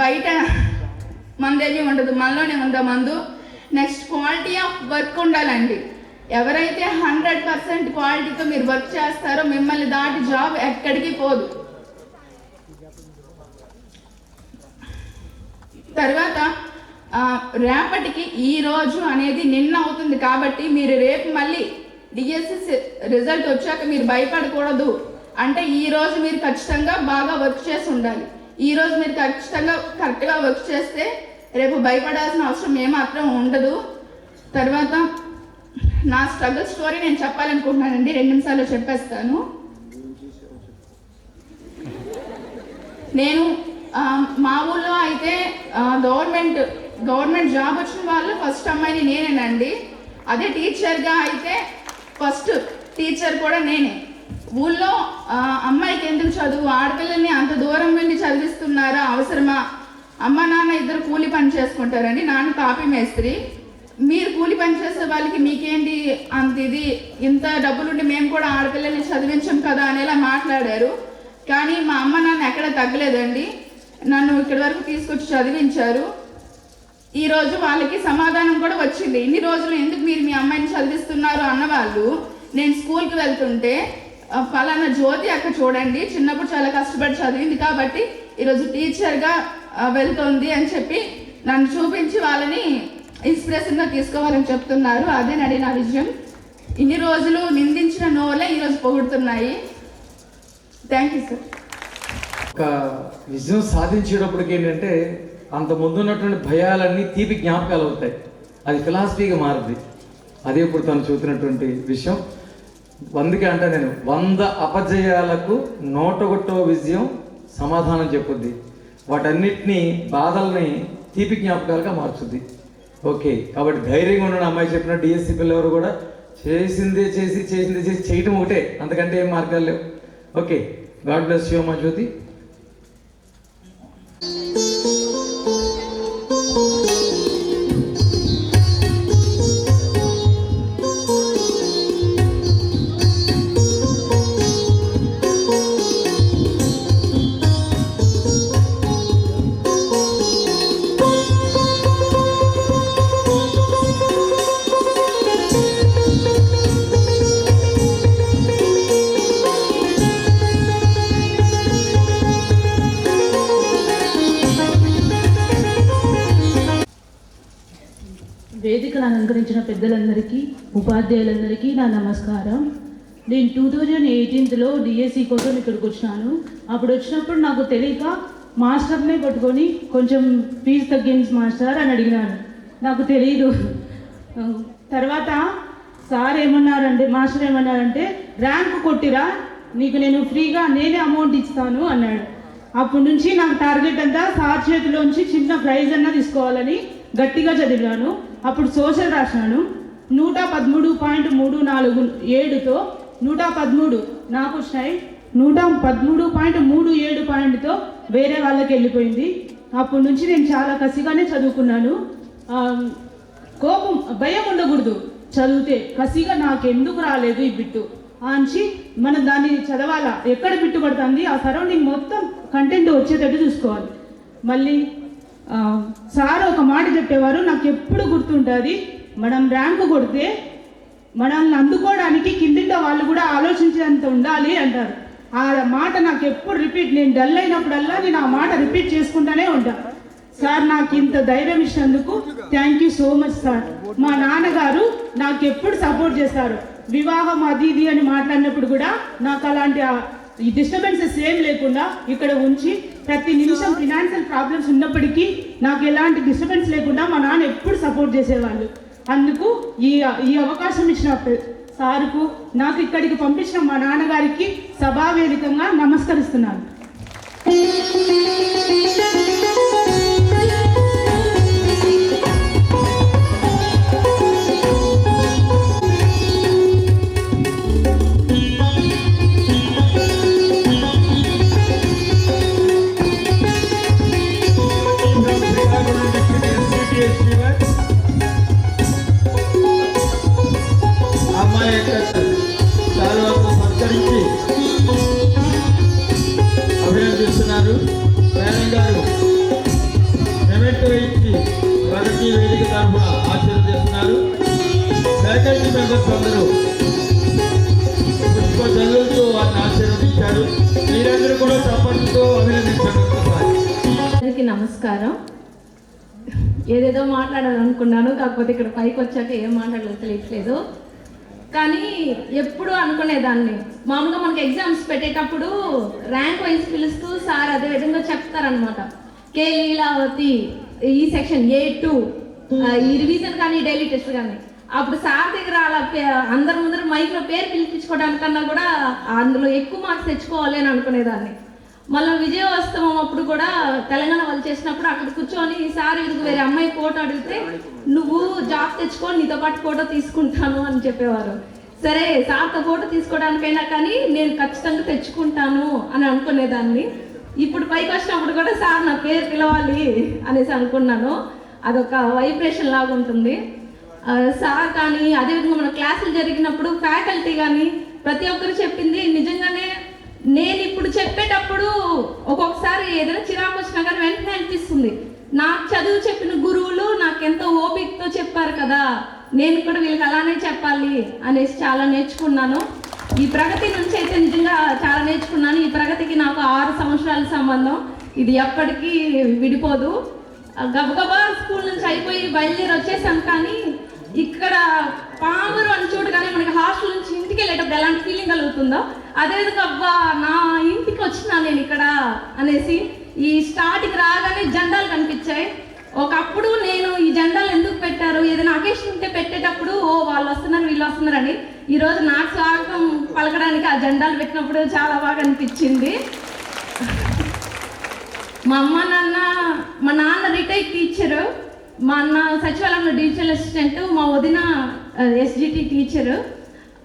బయట మందేమీ ఉండదు, మనలోనే ఉందా మందు. నెక్స్ట్ క్వాలిటీ ఆఫ్ వర్క్ ఉండాలండి. ఎవరైతే 100% క్వాలిటీతో మీరు వర్క్ చేస్తారో మిమ్మల్ని దాటి జాబ్ ఎక్కడికి పోదు. తర్వాత రేపటికి ఈ రోజు అనేది నిన్న అవుతుంది కాబట్టి మీరు రేపు మళ్ళీ డిఎస్సి రిజల్ట్ వచ్చాక మీరు భయపడకూడదు. అంటే ఈ రోజు మీరు ఖచ్చితంగా బాగా వర్క్ చేసి ఉండాలి. ఈ రోజు మీరు ఖచ్చితంగా కరెక్ట్గా వర్క్ చేస్తే రేపు భయపడాల్సిన అవసరం ఏమాత్రం ఉండదు. తర్వాత నా స్ట్రగుల్ స్టోరీ నేను చెప్పాలనుకుంటున్నానండి. 2 నిమిషాల్లో చెప్పేస్తాను. నేను మా ఊళ్ళో అయితే గవర్నమెంట్ జాబ్ వచ్చిన వాళ్ళు ఫస్ట్ అమ్మాయిని నేనేనండి. అదే టీచర్గా అయితే ఫస్ట్ టీచర్ కూడా నేనే. ఊళ్ళో అమ్మాయికి ఎందుకు చదువు, ఆడపిల్లల్ని అంత దూరం వెళ్ళి చదివిస్తున్నారా, అవసరమా? అమ్మ నాన్న ఇద్దరు కూలి పని చేసుకుంటారండి. నాన్న తాపీ మేస్త్రి. మీరు కూలి పని చేసే వాళ్ళకి మీకేంటి అంత ఇది, ఇంత డబ్బులుండి మేము కూడా ఆడపిల్లల్ని చదివించాం కదా అనేలా మాట్లాడారు. కానీ మా అమ్మ నాన్న ఎక్కడ తగ్గలేదండి, నన్ను ఇక్కడి వరకు తీసుకొచ్చి చదివించారు. ఈరోజు వాళ్ళకి సమాధానం కూడా వచ్చింది. ఇన్ని రోజులు ఎందుకు మీరు మీ అమ్మాయిని చదివిస్తున్నారు అన్నవాళ్ళు, నేను స్కూల్కి వెళ్తుంటే ఫలానా జ్యోతి అక్క చూడండి చిన్నప్పుడు చాలా కష్టపడి చదివింది కాబట్టి ఈరోజు టీచర్గా వెళ్తుంది అని చెప్పి నన్ను చూపించి వాళ్ళని ఇన్స్పిరేషన్గా తీసుకోవాలని చెప్తున్నారు. అదేనండి నా విజయం. ఇన్ని రోజులు నిందించిన నోలే ఈరోజు పొగుడుతున్నాయి. Thank you sir.
ఒక విజయం సాధించేటప్పటికి ఏంటంటే అంత ముందున్నటువంటి భయాలన్నీ తీపి జ్ఞాపకాలు అవుతాయి. అది ఫిలాసఫీగా మారుద్ది. అదే ఇప్పుడు తను చూస్తున్నటువంటి విషయం. అందుకే అంటే నేను 100 అపజయాలకు 101వ విజయం సమాధానం చెప్పుద్ది. వాటన్నిటినీ బాధల్ని తీపి జ్ఞాపకాలుగా మార్చుద్ది. ఓకే, కాబట్టి ధైర్యంగా ఉన్న అమ్మాయి చెప్పిన డిఎస్సి పిల్లలు కూడా చేసిందే చేసి చేయటం ఒకటే, అంతకంటే ఏం మార్గాలు లేవు. ఓకే, గాడ్ బ్లెస్ యూ అమ్మా జ్యోతి.
వేదికను అలంకరించిన పెద్దలందరికీ, ఉపాధ్యాయులందరికీ నా నమస్కారం. నేను 2018లో డిఎస్సి కోసం ఇక్కడికి వచ్చినాను. అప్పుడు వచ్చినప్పుడు నాకు తెలియక మాస్టర్నే పట్టుకొని కొంచెం ఫీజు తగ్గించి మాస్టర్ అని అడిగినాను. నాకు తెలియదు. తర్వాత మాస్టర్ ఏమన్నారంటే ర్యాంక్ కొట్టిరా, నీకు నేను ఫ్రీగా నేనే అమౌంట్ ఇస్తాను అన్నాడు. అప్పటి నుంచి నాకు టార్గెట్ అంతా సార్ చేతిలోంచి చిన్న ప్రైజ్ అన్నా తీసుకోవాలని గట్టిగా చదివాను. అప్పుడు సోషల్ రాసినాను. 113.347తో 113 నాకు వచ్చినాయి. 113.37 పాయింట్తో వేరే వాళ్ళకి వెళ్ళిపోయింది. అప్పటి నుంచి నేను చాలా కసిగానే చదువుకున్నాను. భయం ఉండకూడదు చదివితే. కసిగా నాకు ఎందుకు రాలేదు ఈ బిట్టు అంచి మనం దాన్ని చదవాలా, ఎక్కడ బిట్టు పడుతుంది ఆ సరౌండింగ్ మొత్తం కంటెంట్ వచ్చేటట్టు చూసుకోవాలి. మళ్ళీ సార్ ఒక మాట చెప్పేవారు, నాకు ఎప్పుడు గుర్తుంటుంది, మనం ర్యాంకు కొడితే మనల్ని అందుకోవడానికి కిందింట వాళ్ళు కూడా ఆలోచించేంత ఉండాలి అంటారు. ఆ మాట నాకు ఎప్పుడు నేను డల్ అయినప్పుడల్లా నేను ఆ మాట రిపీట్ చేసుకుంటూనే ఉంటాను. సార్ నాకు ఇంత ధైర్యం ఇచ్చినందుకు thank you so much sir. మా నాన్నగారు నాకు ఎప్పుడు సపోర్ట్ చేస్తారు. వివాహం అది ఇది అని మాట్లాడినప్పుడు కూడా నాకు అలాంటి ఈ డిస్టర్బెన్సెస్ ఏం లేకుండా ఇక్కడ ఉంచి ప్రతి నిమిషం ఫినాన్షియల్ ప్రాబ్లమ్స్ ఉన్నప్పటికీ నాకు ఎలాంటి డిస్టర్బెన్స్ లేకుండా మా నాన్న ఎప్పుడు సపోర్ట్ చేసేవాళ్ళు. అందుకు ఈ ఈ అవకాశం ఇచ్చిన సార్కు, నాకు ఇక్కడికి పంపించిన మా నాన్నగారికి సభావేదికంగా నమస్కరిస్తున్నాను.
అమ్మాయి యొక్క శాలువాతో సత్కరించి అభినందిస్తున్నారు. మేడం గారు మెమెంటో ఇచ్చి ప్రగతి వేదిక తరఫున ఆశీర్వదిస్తున్నారు. ఫ్యాకల్టీ మెంబర్స్ అందరూ పుష్ప జల్లులతో వారిని ఆశీర్వదించారు. మీరందరూ కూడా చప్పట్లతో అభినందించండి.
అందరికీ నమస్కారం. ఏదేదో మాట్లాడాలనుకున్నాను, కాకపోతే ఇక్కడ పైకి వచ్చాక ఏం మాట్లాడాలో తెలియట్లేదు. కానీ ఎప్పుడు అనుకునేదాన్ని, మామూలుగా మనకి ఎగ్జామ్స్ పెట్టేటప్పుడు ర్యాంక్ వైజ్ పిలుస్తూ సార్ అదే విధంగా చెప్తారనమాట. కే లీలావతి ఈ సెక్షన్ A2 ఈ రివిజన్ కానీ డైలీ టెస్ట్ కానీ, అప్పుడు సార్ దగ్గర అలా అందరి ముందర మైక్లో పేరు పిలిపించుకోవడానికన్నా కూడా అందులో ఎక్కువ మార్క్స్ తెచ్చుకోవాలి అని అనుకునేదాన్ని. మళ్ళీ విజయోత్సవం అప్పుడు కూడా తెలంగాణ వాళ్ళు చేసినప్పుడు అక్కడ కూర్చొని ఈసారి ఇదిగు వేరే అమ్మాయి ఫోటో అడిగితే నువ్వు జాబ్ తెచ్చుకో, నీతో పాటు ఫోటో తీసుకుంటాను అని చెప్పేవారు. సరే సార్తో ఫోటో తీసుకోవడానికైనా కానీ నేను ఖచ్చితంగా తెచ్చుకుంటాను అని అనుకునేదాన్ని. ఇప్పుడు పైకి వచ్చినప్పుడు కూడా సార్ నా పేరు పిలవాలి అనేసి అనుకున్నాను. అదొక వైబ్రేషన్ లాగా ఉంటుంది. సార్ కానీ అదేవిధంగా మన క్లాసులు జరిగినప్పుడు ఫ్యాకల్టీ కానీ ప్రతి ఒక్కరు చెప్పింది నిజంగానే. నేను ఇప్పుడు చెప్పేటప్పుడు ఒక్కొక్కసారి ఏదైనా చిరాకు వచ్చినా కానీ వెంటనే అనిపిస్తుంది, నాకు చదువు చెప్పిన గురువులు నాకెంతో ఓపికతో చెప్పారు కదా, నేను కూడా వీళ్ళకి అలానే చెప్పాలి అనేసి చాలా నేర్చుకున్నాను. ఈ ప్రగతి నుంచి అయితే నిజంగా చాలా నేర్చుకున్నాను. ఈ ప్రగతికి నాకు 6 సంవత్సరాల సంబంధం, ఇది ఎప్పటికీ విడిపోదు. గబగబా స్కూల్ నుంచి అయిపోయి బయలుదేరి వచ్చేసాను. కానీ ఇక్కడ పామరు అని చూడగానే మనకి హాస్టల్ నుంచి ఇంటికి వెళ్ళేటప్పుడు ఎలాంటి ఫీలింగ్ కలుగుతుందో అదేవిధంగా అబ్బా నా ఇంటికి వచ్చినా నేను ఇక్కడ అనేసి. ఈ స్టార్ట్కి రాగానే జెండాలు కనిపించాయి. ఒకప్పుడు నేను ఈ జెండాలు ఎందుకు పెట్టారు, ఏదైనా అకేషన్ ఉంటే పెట్టేటప్పుడు ఓ వాళ్ళు వస్తున్నారు వీళ్ళు వస్తున్నారని, ఈరోజు నాకు స్వాగతం పలకడానికి ఆ జెండాలు పెట్టినప్పుడు చాలా బాగా అనిపించింది. మా నాన్న రిటైర్డ్ టీచరు, మా అన్న సచివాలయంలో డిజిటల్ అసిస్టెంట్, మా వదిన SGT టీచరు.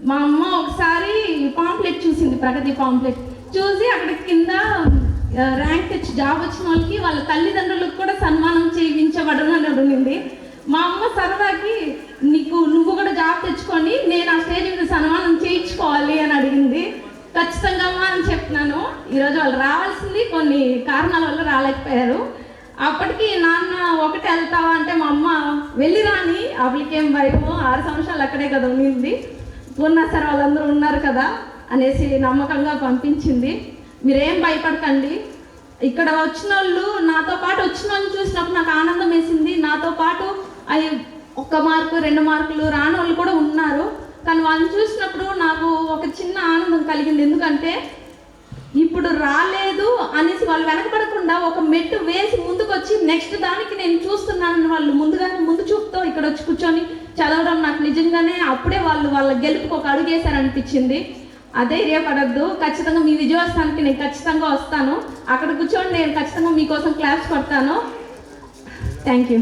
మా అమ్మ ఒకసారి పాంప్లెట్ చూసింది, ప్రగతి పాంప్లెట్ చూసి అక్కడ కింద ర్యాంక్ తెచ్చి జాబ్ వచ్చిన వాళ్ళకి వాళ్ళ తల్లిదండ్రులకు కూడా సన్మానం చేయించబడను అని అడిగింది. మా అమ్మ సరదాకి నువ్వు కూడా జాబ్ తెచ్చుకొని నేను ఆ స్టేజ్ మీద సన్మానం చేయించుకోవాలి అని అడిగింది. ఖచ్చితంగా అమ్మా అని చెప్తున్నాను. ఈరోజు వాళ్ళు రావాల్సింది కొన్ని కారణాల వల్ల రాలేకపోయారు. అప్పటికి నాన్న ఒకటి వెళ్తావా అంటే మా అమ్మ వెళ్ళి రాని, అప్పటికేం భయము, 6 సంవత్సరాలు అక్కడే కదా ఉంది, ఉన్నా సరే వాళ్ళందరూ ఉన్నారు కదా అనేసి నమ్మకంగా పంపించింది. మీరేం భయపడకండి, ఇక్కడ వచ్చిన వాళ్ళు నాతో పాటు వచ్చిన వాళ్ళని చూసినప్పుడు నాకు ఆనందం వేసింది. నాతో పాటు అవి 1 మార్కు 2 మార్కులు రాని వాళ్ళు కూడా ఉన్నారు. కానీ వాళ్ళని చూసినప్పుడు నాకు ఒక చిన్న ఆనందం కలిగింది. ఎందుకంటే ఇప్పుడు రాలేదు అనేసి వాళ్ళు వెనకబడకుండా ఒక మెట్టు వేసి ముందుకు వచ్చి నెక్స్ట్ దానికి నేను చూస్తున్నానని వాళ్ళు ముందు చూపుతో ఇక్కడ వచ్చి కూర్చొని చదవడం నాకు నిజంగానే అప్పుడే వాళ్ళు వాళ్ళ గెలుపుకు ఒక అడుగేశారనిపించింది. అధైర్యపడద్దు, ఖచ్చితంగా మీ విజయోత్సవానికి నేను ఖచ్చితంగా వస్తాను. అక్కడ కూర్చొని నేను ఖచ్చితంగా మీకోసం క్లాప్స్ కొడతాను. Thank you.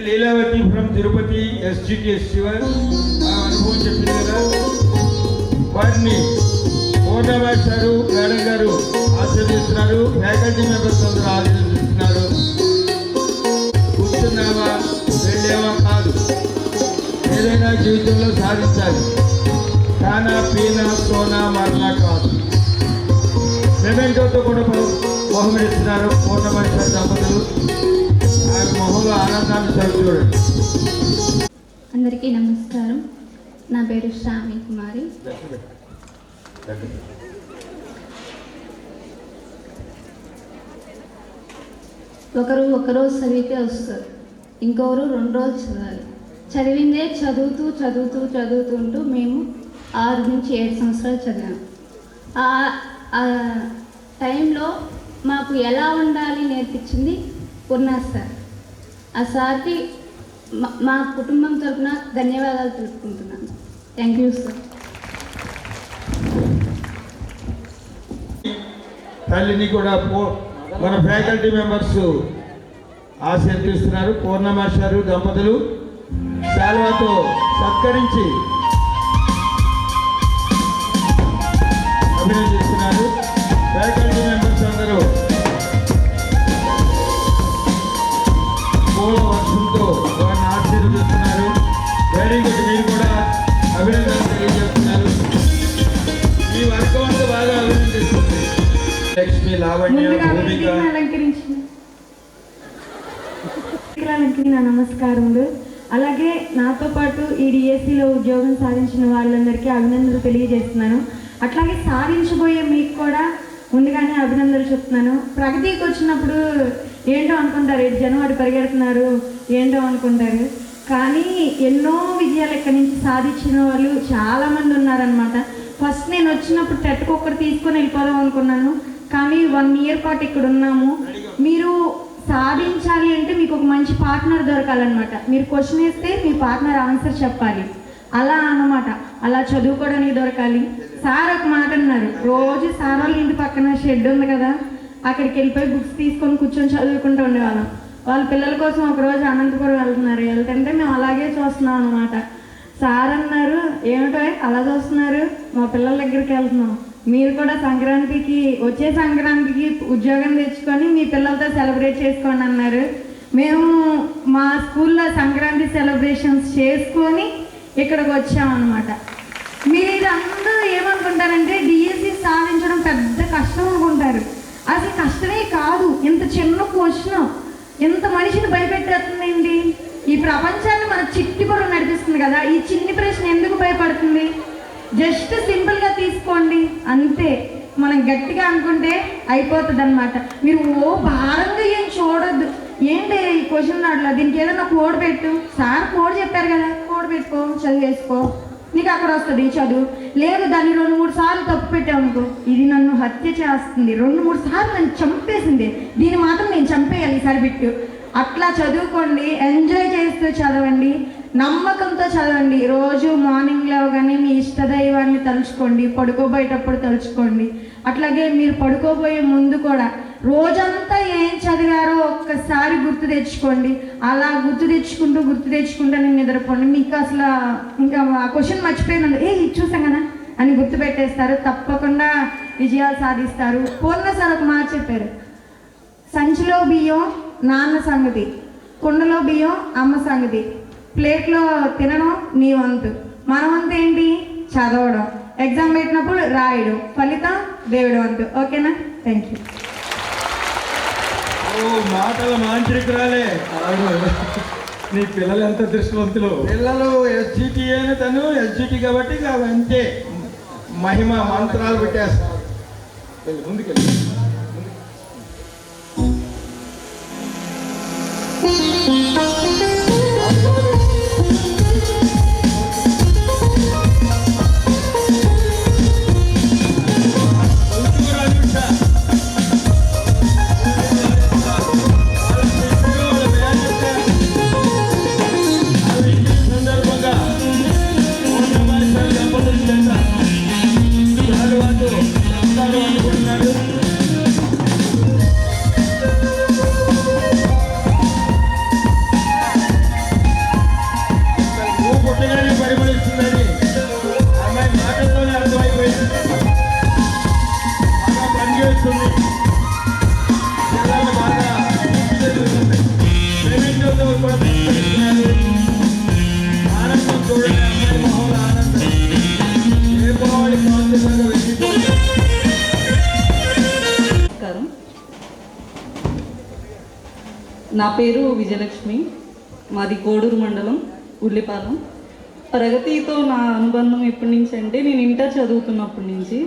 Leelavathi from Tirupati SGT అనుభవం చెప్పింది కదా, వారిని పూర్ణమాచారు మేడం గారు ఆశీర్వదిస్తున్నారు. ఫ్యాకల్టీ మెంబర్స్ అందరూ ఆశీర్వదిస్తున్నారు. కూర్చున్నావా వెళ్ళేవా కాదు, ఏదైనా జీవితంలో సాధించాలి. ఖానా పీనా సోనా మరణ కాదు. మెమెంటోతో కూడా బహుమతిస్తున్నారు పూర్ణమాచారు దంపతులు. ఆ మొహంలో ఆనందాన్ని చూడండి.
అందరికీ నమస్కారం. నా పేరు శ్రావణి కుమారి. ఒకరోజు చదివితే వస్తారు, ఇంకొకరు 2 రోజులు చదవాలి. చదివిందే చదువుతుంటూ మేము 6 నుంచి 7 సంవత్సరాలు చదివాము. ఆ టైంలో మాకు ఎలా ఉండాలి నేర్పించింది పూర్ణ సార్. ఆ సార్కి మా కుటుంబం తరఫున ధన్యవాదాలు తెలుపుకుంటున్నాను. Thank you sir.
తల్లిని కూడా మన ఫ్యాకల్టీ మెంబర్స్ ఆశీర్వదిస్తున్నారు. పూర్ణమాస్టారు దంపతులు శాల్వాతో సత్కరించి అభినందిస్తున్నారు. ఫ్యాకల్టీ మెంబర్స్ అందరూ పూల వర్షంతో వారిని ఆశీర్వదిస్తున్నారు. Very good. మీరు కూడా అభినందనలు తెలియజేస్తున్నారు. ఈ వర్గం అంతా బాగా అభినందిస్తుంది. లక్ష్మి, లావణ్య, భూమిక
అలంకరించి నా నమస్కారములు. అలాగే నాతో పాటు ఈ డిఎస్సిలో ఉద్యోగం సాధించిన వాళ్ళందరికీ అభినందనలు తెలియజేస్తున్నాను. అట్లాగే సాధించబోయే మీకు కూడా ముందుగానే అభినందనలు చెప్తున్నాను. ప్రగతికి వచ్చినప్పుడు ఏంటో అనుకుంటారు, ఇటు జనవరి పరిగెడుతున్నారు ఏంటో అనుకుంటారు. కానీ ఎన్నో విజయాలు ఇక్కడి నుంచి సాధించిన వాళ్ళు చాలామంది ఉన్నారనమాట. ఫస్ట్ నేను వచ్చినప్పుడు టెట్కొక్కటి తీసుకొని వెళ్ళిపోదాం అనుకున్నాను. కానీ 1 ఇయర్ పాటు ఇక్కడ ఉన్నాము. మీరు సాధించాలి అంటే మీకు ఒక మంచి పార్ట్నర్ దొరకాలన్నమాట. మీరు క్వశ్చన్ వేస్తే మీ పార్ట్నర్ ఆన్సర్ చెప్పాలి, అలా అన్నమాట. అలా చదువుకోవడానికి దొరకాలి. సార్ ఒక మాట అన్నారు, రోజు సార్ వాళ్ళ ఇంటి పక్కన షెడ్ ఉంది కదా, అక్కడికి వెళ్ళిపోయి బుక్స్ తీసుకొని కూర్చొని చదువుకుంటూ ఉండేవాళ్ళం. వాళ్ళ పిల్లల కోసం ఒకరోజు అనంతపురం వెళ్తుంటే మేము అలాగే చూస్తున్నాం అనమాట. సార్ అన్నారు, ఏమిటో అలా చూస్తున్నారు, మా పిల్లల దగ్గరికి వెళ్తున్నాం, మీరు కూడా వచ్చే సంక్రాంతికి ఉద్యోగం తెచ్చుకొని మీ పిల్లలతో సెలబ్రేట్ చేసుకోండి అన్నారు. మేము మా స్కూల్లో సంక్రాంతి సెలబ్రేషన్స్ చేసుకొని ఇక్కడికి వచ్చామన్నమాట. మీరందరూ ఏమనుకుంటారంటే డిఎస్సి సాధించడం పెద్ద కష్టం అనుకుంటారు. అసలు కష్టమే కాదు. ఇంత చిన్న క్వశ్చన్ ఇంత మనిషిని భయపెట్టేస్తుందండి. ఈ ప్రపంచాన్ని మన చిట్టిపొర నడిపిస్తుంది కదా, ఈ చిన్ని ప్రశ్న ఎందుకు భయపడుతుంది? జస్ట్ సింపుల్గా తీసుకోండి అంతే. మనం గట్టిగా అనుకుంటే అయిపోతుంది అనమాట. మీరు భారంగా ఏం చూడొద్దు. ఏంటి ఈ క్వశ్చన్ అట్లా, దీనికి ఏదైనా కోడ్ పెట్టు, సార్ కోడ్ చెప్పారు కదా, కోడ్ పెట్టుకో, చదివేసుకో, నీకు అక్కడ వస్తుంది చదువు. లేదు దాన్ని 2-3 సార్లు తప్పు పెట్టామనుకో, ఇది నన్ను హత్య చేస్తుంది, 2-3 సార్లు నన్ను చంపేసింది, దీన్ని మాత్రం నేను చంపేయాలి ఈసారి బిట్టు. అట్లా చదువుకోండి, ఎంజాయ్ చేస్తూ చదవండి, నమ్మకంతో చదవండి. రోజు మార్నింగ్ లేవగానే మీ ఇష్టదైవాన్ని తలుచుకోండి, పడుకోబోయేటప్పుడు తలుచుకోండి. అట్లాగే మీరు పడుకోబోయే ముందు కూడా రోజంతా ఏం చదివారో ఒక్కసారి గుర్తు తెచ్చుకోండి. అలా గుర్తు తెచ్చుకుంటూ నేను నిద్రపోండి. మీకు అసలు ఇంకా ఆ క్వశ్చన్ మర్చిపోయినందు ఇది చూసాం కదా అని గుర్తు పెట్టేస్తారు. తప్పకుండా విజయాలు సాధిస్తారు. పూర్ణ సార్ ఒక మాట చెప్పారు, సంచిలో బియ్యం నాన్న సంగతి, కుండలో బియ్యం అమ్మ సంగతి, ప్లేట్లో తినడం నీ వంతు, మన వంతు ఏంటి? చదవడం, ఎగ్జామ్ పెట్టినప్పుడు రాయడం, ఫలితం దేవుడి వంతు. ఓకేనా? Thank you.
మాటల మాంత్రికురాలే.
నీ పిల్లలు ఎంత దృష్టివంతులు.
పిల్లలు ఎస్జిటి అయిన తను ఎస్జిటి కాబట్టి అంతే మహిమ మంత్రాలు పెట్టేస్తారు. ముందుకెళ్ళి
నా పేరు విజయలక్ష్మి, మాది కోడూరు మండలం ఉల్లిపాలెం. ప్రగతితో నా అనుబంధం ఎప్పటి నుంచి అంటే నేను ఇంటర్ చదువుతున్నప్పటి నుంచి.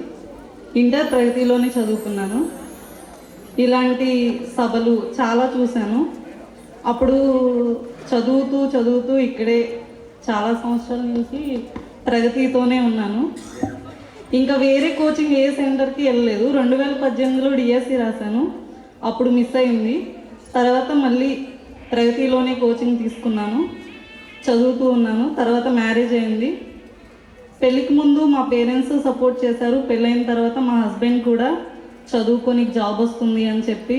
ఇంటర్ ప్రగతిలోనే చదువుకున్నాను. ఇలాంటి సభలు చాలా చూశాను. అప్పుడు చదువుతూ ఇక్కడే చాలా సంవత్సరాల నుంచి ప్రగతితోనే ఉన్నాను. ఇంకా వేరే కోచింగ్ ఏ సెంటర్కి వెళ్ళలేదు. 2018లో డిఎస్సి రాశాను, అప్పుడు మిస్ అయింది. తర్వాత మళ్ళీ ప్రగతిలోనే కోచింగ్ తీసుకున్నాను. చదువుతూ ఉన్నాను. తర్వాత మ్యారేజ్ అయింది. పెళ్ళికి ముందు మా పేరెంట్స్ సపోర్ట్ చేశారు. పెళ్ళైన తర్వాత మా హస్బెండ్ కూడా చదువుకొని జాబ్ వస్తుంది అని చెప్పి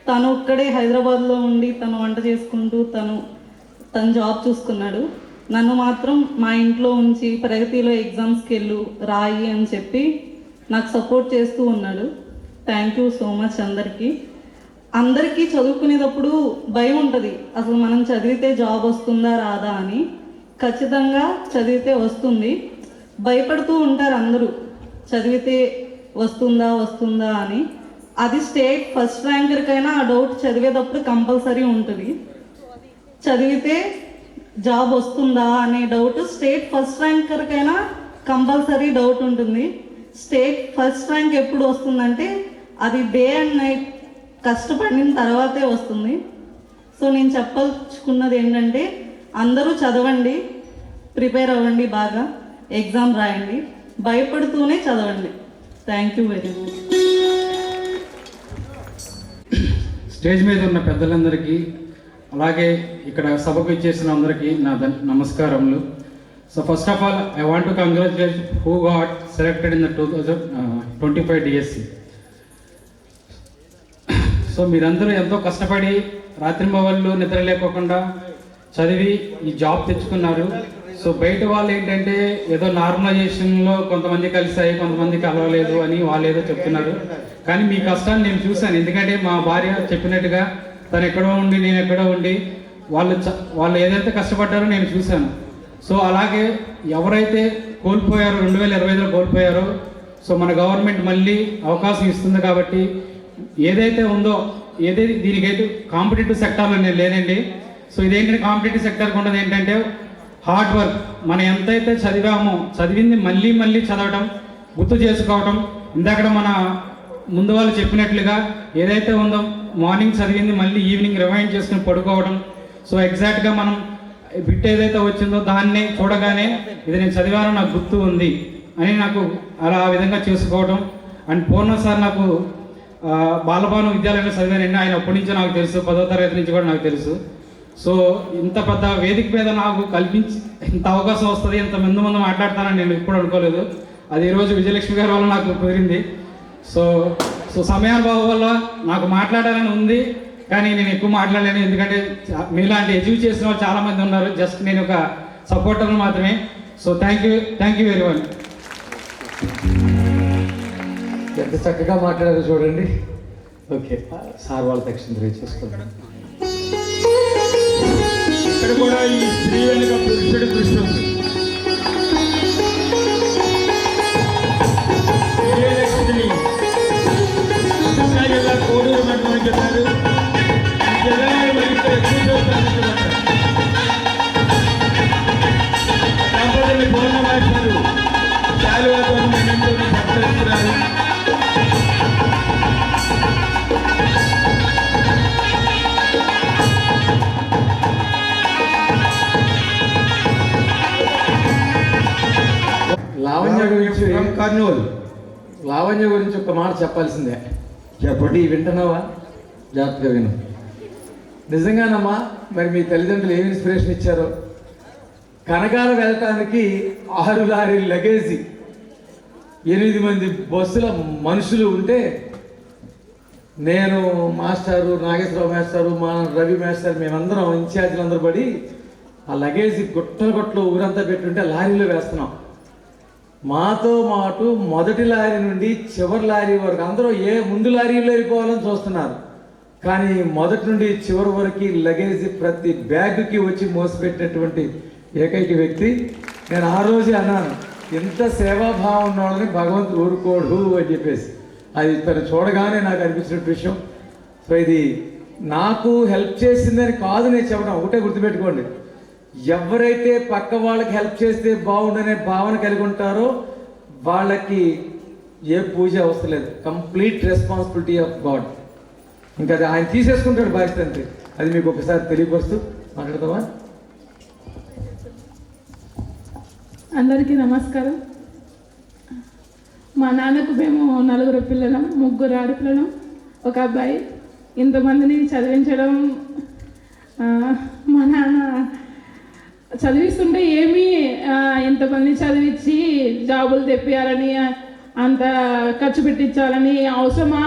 తను ఒక్కడే హైదరాబాద్లో ఉండి తను వంట చేసుకుంటూ తను జాబ్ చూసుకున్నాడు. నన్ను మాత్రం మా ఇంట్లో ఉంచి ప్రగతిలో ఎగ్జామ్స్కి వెళ్ళు రాయి అని చెప్పి నాకు సపోర్ట్ చేస్తూ ఉన్నాడు. థ్యాంక్ యూ సో మచ్ అందరికీ చదువుకునేటప్పుడు భయం ఉంటుంది, అసలు మనం చదివితే జాబ్ వస్తుందా రాదా అని. ఖచ్చితంగా చదివితే వస్తుంది. భయపడుతూ ఉంటారు అందరూ, చదివితే వస్తుందా అని. అది స్టేట్ ఫస్ట్ ర్యాంకర్కైనా ఆ డౌట్ చదివేటప్పుడు కంపల్సరీ ఉంటుంది. చదివితే జాబ్ వస్తుందా అనే డౌట్ స్టేట్ ఫస్ట్ ర్యాంకర్కైనా కంపల్సరీ డౌట్ ఉంటుంది. స్టేట్ ఫస్ట్ ర్యాంక్ ఎప్పుడు వస్తుందంటే అది డే అండ్ నైట్ కష్టపడిన తర్వాతే వస్తుంది. సో నేను చెప్పాల్చుకున్నది ఏంటంటే అందరూ చదవండి, ప్రిపేర్ అవ్వండి, బాగా ఎగ్జామ్ రాయండి, భయపడుతూనే చదవండి. Thank you very much.
Stage మీద ఉన్న పెద్దలందరికీ అలాగే ఇక్కడ సభకు ఇచ్చేసిన అందరికీ నా నమస్కారములు. So first of all I want to congratulate who got selected in the 2025 DSC. So మీరందరూ ఎంతో కష్టపడి రాత్రింబవళ్ళు నిద్ర లేకోకుండా చదివి ఈ జాబ్ తెచ్చుకున్నారు. సో బయట వాళ్ళు ఏంటంటే ఏదో నార్మలైజేషన్లో కొంతమంది కలిసాయి, కొంతమంది కలవలేదు అని వాళ్ళు ఏదో చెప్తున్నారు. కానీ మీ కష్టాన్ని నేను చూశాను. ఎందుకంటే మా భార్య చెప్పినట్టుగా తను ఎక్కడో ఉండి నేను ఎక్కడో ఉండి వాళ్ళు ఏదైతే కష్టపడ్డారో నేను చూశాను. సో అలాగే ఎవరైతే కోల్పోయారో 2025లో కోల్పోయారో, సో మన గవర్నమెంట్ మళ్ళీ అవకాశం ఇస్తుంది కాబట్టి ఏదైతే ఉందో దీనికైతే కాంపిటేటివ్ సెక్టార్లో నేను లేనండి. సో ఇదేంటంటే కాంపిటేటివ్ సెక్టార్కి ఉన్నది ఏంటంటే హార్డ్ వర్క్. మనం ఎంతైతే చదివామో చదివింది మళ్ళీ చదవడం, గుర్తు చేసుకోవడం. ఇందాక మన ముందు వాళ్ళు చెప్పినట్లుగా ఏదైతే ఉందో మార్నింగ్ చదివింది మళ్ళీ ఈవినింగ్ రివైండ్ చేసుకుని పడుకోవడం. సో ఎగ్జాక్ట్గా మనం బిట్ ఏదైతే వచ్చిందో దాన్ని చూడగానే ఇది నేను చదివానో నాకు గుర్తు ఉంది అని నాకు అలా ఆ విధంగా చేసుకోవడం. అండ్ పూర్ణ సార్ నాకు బాలభవన విద్యాలయంలో చదివానండి. ఆయన అప్పటి నుంచి నాకు తెలుసు, 10వ తరగతి నుంచి కూడా నాకు తెలుసు. సో ఇంత పెద్ద వేదిక మీద నాకు ఇంత అవకాశం వస్తుంది, ఇంత ముందు మాట్లాడతానని నేను ఎప్పుడు అనుకోలేదు. అది ఈరోజు విజయలక్ష్మి గారి వల్ల నాకు కుదిరింది. సో సమయాభావం వల్ల నాకు మాట్లాడాలని ఉంది, కానీ నేను ఎక్కువ మాట్లాడలేను. ఎందుకంటే మీలాంటి అచీవ్ చేసిన వాళ్ళు చాలామంది ఉన్నారు, జస్ట్ నేను ఒక సపోర్టర్ మాత్రమే. So thank you very much.
ఎంత చక్కగా మాట్లాడారో చూడండి. ఓకే, సార్ వాళ్ళ తక్షణ చేసుకుంటాను.
ఇక్కడ కూడా ఈ స్త్రీ వెనుక పురుషుడి కృషి ఉంది. విజయలక్ష్మి కృష్ణా జిల్లా కోడూరు మండలం చెప్పారు. ఈ జిల్లాలో మరింత ఎక్కువ చూస్తాను. దంపతుల్ని పౌర్ణమాచారు శాలువాతో సత్కరిస్తున్నారు.
లావణ్య గురించి ఒక మాట చెప్పాల్సిందే. చెప్పండి, వింటున్నావా? జాగ్రత్తగా విను. నిజంగానమ్మా, మరి మీ తల్లిదండ్రులు ఏమి ఇన్స్పిరేషన్ ఇచ్చారో. కనకాల వెళ్ళటానికి 6 లారీ లగేజీ, 8 మంది బస్సుల మనుషులు ఉంటే నేను మాస్టారు, నాగేశ్వరరావు మాస్టారు, మా రవి మాస్టర్, మేమందరం ఇన్ఛార్జీలు అందరూ పడి ఆ లగేజీ గుట్టలు ఊరంతా పెట్టుంటే లారీలో వేస్తున్నాం. మాతో మాటు మొదటి లారీ నుండి చివరి లారీ వరకు అందరూ ముందు లారీలో వెళ్ళిపోవాలని చూస్తున్నారు. కానీ మొదటి నుండి చివరి వరకు లగేజీ ప్రతి బ్యాగ్కి వచ్చి మోసపెట్టినటువంటి ఏకైక వ్యక్తి నేను. ఆ రోజే అన్నాను, ఇంత సేవాభావం ఉన్నవాళ్ళని భగవంతుడు ఊరుకోడు అని చెప్పేసి. అది తను చూడగానే నాకు అనిపించిన విషయం. సో ఇది నాకు హెల్ప్ చేసిందని కాదు నేను చెప్పడం. ఒకటే గుర్తుపెట్టుకోండి, ఎవరైతే పక్క వాళ్ళకి హెల్ప్ చేస్తే బాగుండనే భావన కలిగి ఉంటారో వాళ్ళకి ఏ పూజ అవసరం లేదు. Complete responsibility of God. ఇంకా అది ఆయన తీసేసుకుంటాడు బాధ్యత అంతే. అది మీకు ఒకసారి తెలియపరుస్తూ మాట్లాడతావా?
అందరికీ నమస్కారం. మా నాన్నకు మేము 4 పిల్లలం, 3 ఆడపిల్లలం, 1 అబ్బాయి. ఇంతమందిని చదివించడం మా నాన్న
చదివిస్తుంటే ఏమీ ఇంతమంది చదివించి జాబులు తెప్పియాలని అంత ఖర్చు పెట్టించాలని అవసరమా?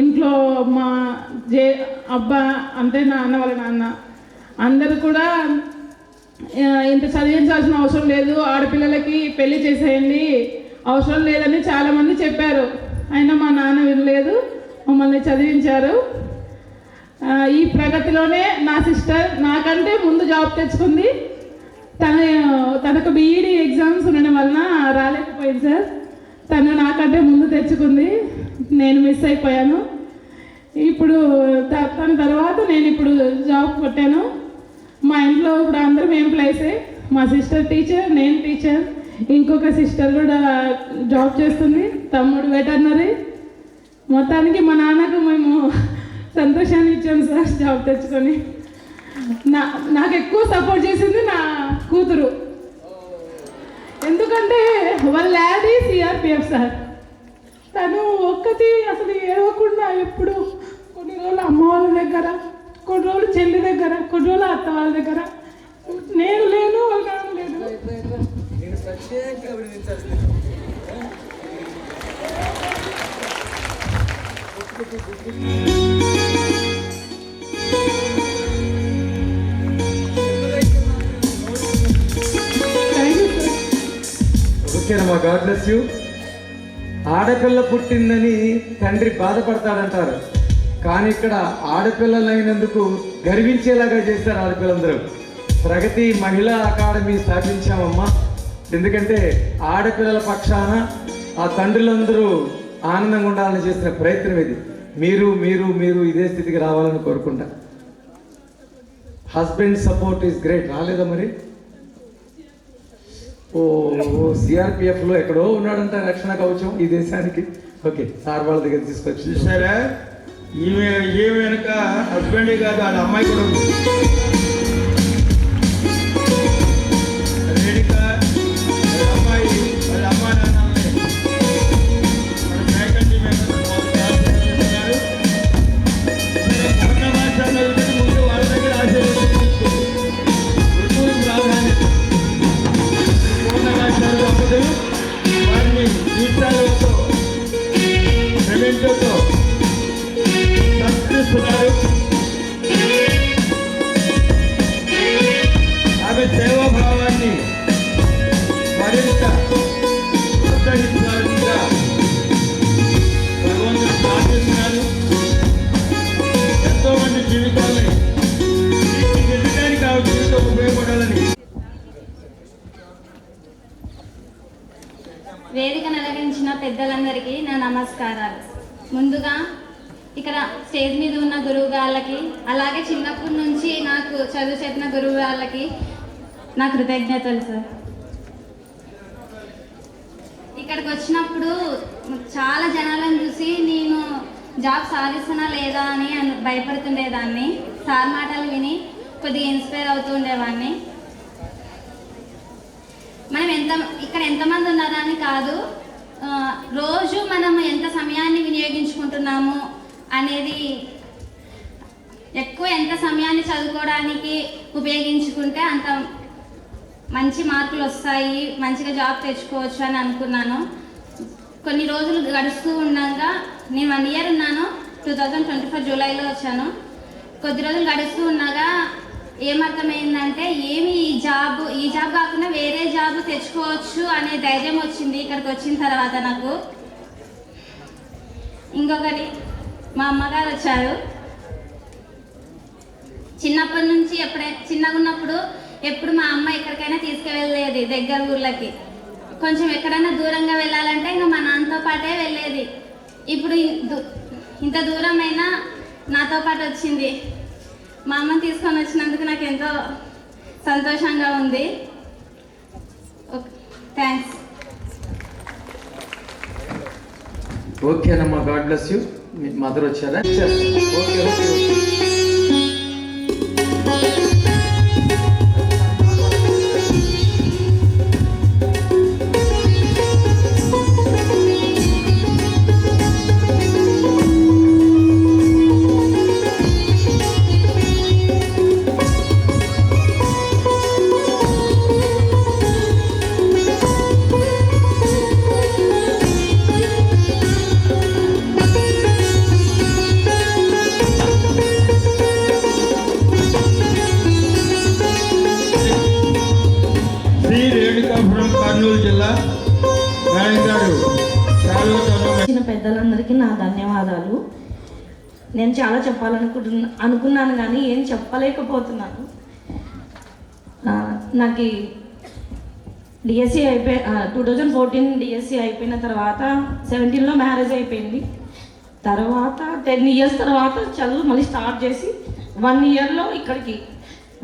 ఇంట్లో మా అబ్బా అంటే నాన్న వాళ్ళ నాన్న అందరూ కూడా ఇంత చదివించాల్సిన అవసరం లేదు, ఆడపిల్లలకి పెళ్లి చేసేయండి, అవసరం లేదని చాలామంది చెప్పారు. అయినా మా నాన్న వినలేదు, మమ్మల్ని చదివించారు. ఈ ప్రగతిలోనే నా సిస్టర్ నాకంటే ముందు జాబ్ తెచ్చుకుంది. తనకు బీఈడి ఎగ్జామ్స్ ఉండడం వలన రాలేకపోయింది సార్. తను నాకంటే ముందు తెచ్చుకుంది, నేను మిస్ అయిపోయాను. ఇప్పుడు తన తర్వాత నేను ఇప్పుడు జాబ్ కొట్టాను. మా ఇంట్లో ఇప్పుడు అందరం ఎంప్లాయీసే. మా సిస్టర్ టీచర్, నేను టీచర్, ఇంకొక సిస్టర్ కూడా జాబ్ చేస్తుంది, తమ్ముడు వెటర్నరీ. మొత్తానికి మా నాన్నకు మేము సంతోషాన్ని ఇచ్చాము సార్ జాబ్ తెచ్చుకొని. నాకు ఎక్కువ సపోర్ట్ చేసింది నా కూతురు, ఎందుకంటే వాళ్ళ డాడీ సిఆర్పిఎఫ్ సార్. తను ఒక్కటి అసలు ఏడవకుండా ఎప్పుడు కొన్ని రోజులు అమ్మ వాళ్ళ దగ్గర, కొన్ని రోజులు చెల్లి దగ్గర, కొన్ని రోజులు అత్త వాళ్ళ దగ్గర. నేను లేను, వాళ్ళ నాన్న లేదు.
ఓకేనమ్మా, గాడ్ బ్లెస్ యూ. ఆడపిల్ల పుట్టిందని తండ్రి బాధపడతాడంటారు, కానీ ఇక్కడ ఆడపిల్లలైనందుకు గర్వించేలాగా చేస్తారు ఆడపిల్లందరూ. ప్రగతి మహిళా అకాడమీ స్థాపించామమ్మా, ఎందుకంటే ఆడపిల్లల పక్షాన ఆ తండ్రులందరూ ఆనందంగా ఉండాలని చేసిన ప్రయత్నం ఇది. మీరు మీరు మీరు ఇదే స్థితికి రావాలని కోరుకుంటా. Husband support is great. రాలేదా మరి? ఓ సిఆర్పిఎఫ్లో ఎక్కడో ఉన్నాడంట రక్షణ కవచం ఈ దేశానికి. ఓకే, సార్ వాళ్ళ దగ్గర తీసుకొచ్చి
చూసారా, ఈమె వెనుక హస్బెండే కాదు, వాళ్ళ అమ్మాయి కూడా ఉంది. రేణుక వాళ్ళ అమ్మాయి, వాళ్ళ అమ్మా నాన్నల్ని మన ఫ్యాకల్టీ మెంబర్స్ చేస్తున్నారు. కన్నడ భాష చదువుకుని ముందు వాళ్ళ దగ్గర ఆశీర్వదించుకోండి. ఋతువులకు ప్రాధాన్యత, పూర్ణ భాషలు అప్పుడు వారిని జీవితాలతో మెమెంటోతో సంస్కరిస్తున్నారు. ఆమె సేవాభావాన్ని మరింత ప్రోత్సహించాలిగా భగవంతుడు ప్రార్థిస్తున్నారు. ఎంతో మంది జీవితాలని తీర్చిదిద్దడానికి ఆ జీవితం ఉపయోగపడాలని.
వేదికను అలంకరించిన పెద్దలందరికీ నా నమస్కారాలు. ముందుగా ఇక్కడ స్టేజ్ మీద ఉన్న గురువు గాళ్ళకి, అలాగే చిన్నప్పటి నుంచి నాకు చదువు చెప్పిన గురువు గాళ్ళకి నా కృతజ్ఞతలు సార్. ఇక్కడికి వచ్చినప్పుడు చాలా జనాలను చూసి నేను జాబ్ సాధిస్తున్నా లేదా అని భయపడుతుండేదాన్ని. సార్ మాటలు విని కొద్దిగా ఇన్స్పైర్ అవుతూ ఉండేవాడిని. మనం ఇక్కడ ఎంతమంది ఉన్నారని కాదు, రోజు మనం ఎంత సమయాన్ని వినియోగించుకుంటున్నాము అనేది, ఎంత సమయాన్ని చదువుకోవడానికి ఉపయోగించుకుంటే అంత మంచి మార్కులు వస్తాయి, మంచిగా జాబ్ తెచ్చుకోవచ్చు అని అనుకున్నాను. కొన్ని రోజులు గడుస్తూ ఉండగా, నేను 1 year ఉన్నాను, 2024 జూలైలో వచ్చాను. కొద్ది రోజులు గడుస్తూ ఉండగా ఏమర్థమైందంటే ఈ జాబ్ కాకుండా వేరే జాబ్ తెచ్చుకోవచ్చు అనే ధైర్యం వచ్చింది ఇక్కడికి వచ్చిన తర్వాత నాకు. ఇంకొకటి, మా అమ్మగారు వచ్చారు. చిన్నప్పటి నుంచి చిన్నగా ఉన్నప్పుడు ఎప్పుడు మా అమ్మ ఎక్కడికైనా తీసుకువెళ్ళేది, దగ్గర ఊర్లకి. కొంచెం ఎక్కడైనా దూరంగా వెళ్ళాలంటే ఇంకా మా నాన్నతో పాటే వెళ్ళేది. ఇప్పుడు ఇంత దూరమైనా నాతో పాటు వచ్చింది. మా అమ్మని తీసుకొని వచ్చినందుకు నాకు ఎంతో సంతోషంగా ఉంది. థ్యాంక్స్.
ఓకేనమ్మా, గాడ్ బ్లెస్ యూ. మీ మదర్ వచ్చారా? Okay okay.
ఫ్రమ్ కర్నూలు జిల్లా. మేడం గారు
వచ్చిన పెద్దలందరికీ నా ధన్యవాదాలు. నేను చాలా అనుకున్నాను కానీ ఏం చెప్పలేకపోతున్నాను. నాకు డిఎస్సి 2014 డిఎస్సి అయిపోయిన తర్వాత 17లో మ్యారేజ్ అయిపోయింది. తర్వాత 10 years తర్వాత చదువు మళ్ళీ స్టార్ట్ చేసి 1 yearలో ఇక్కడికి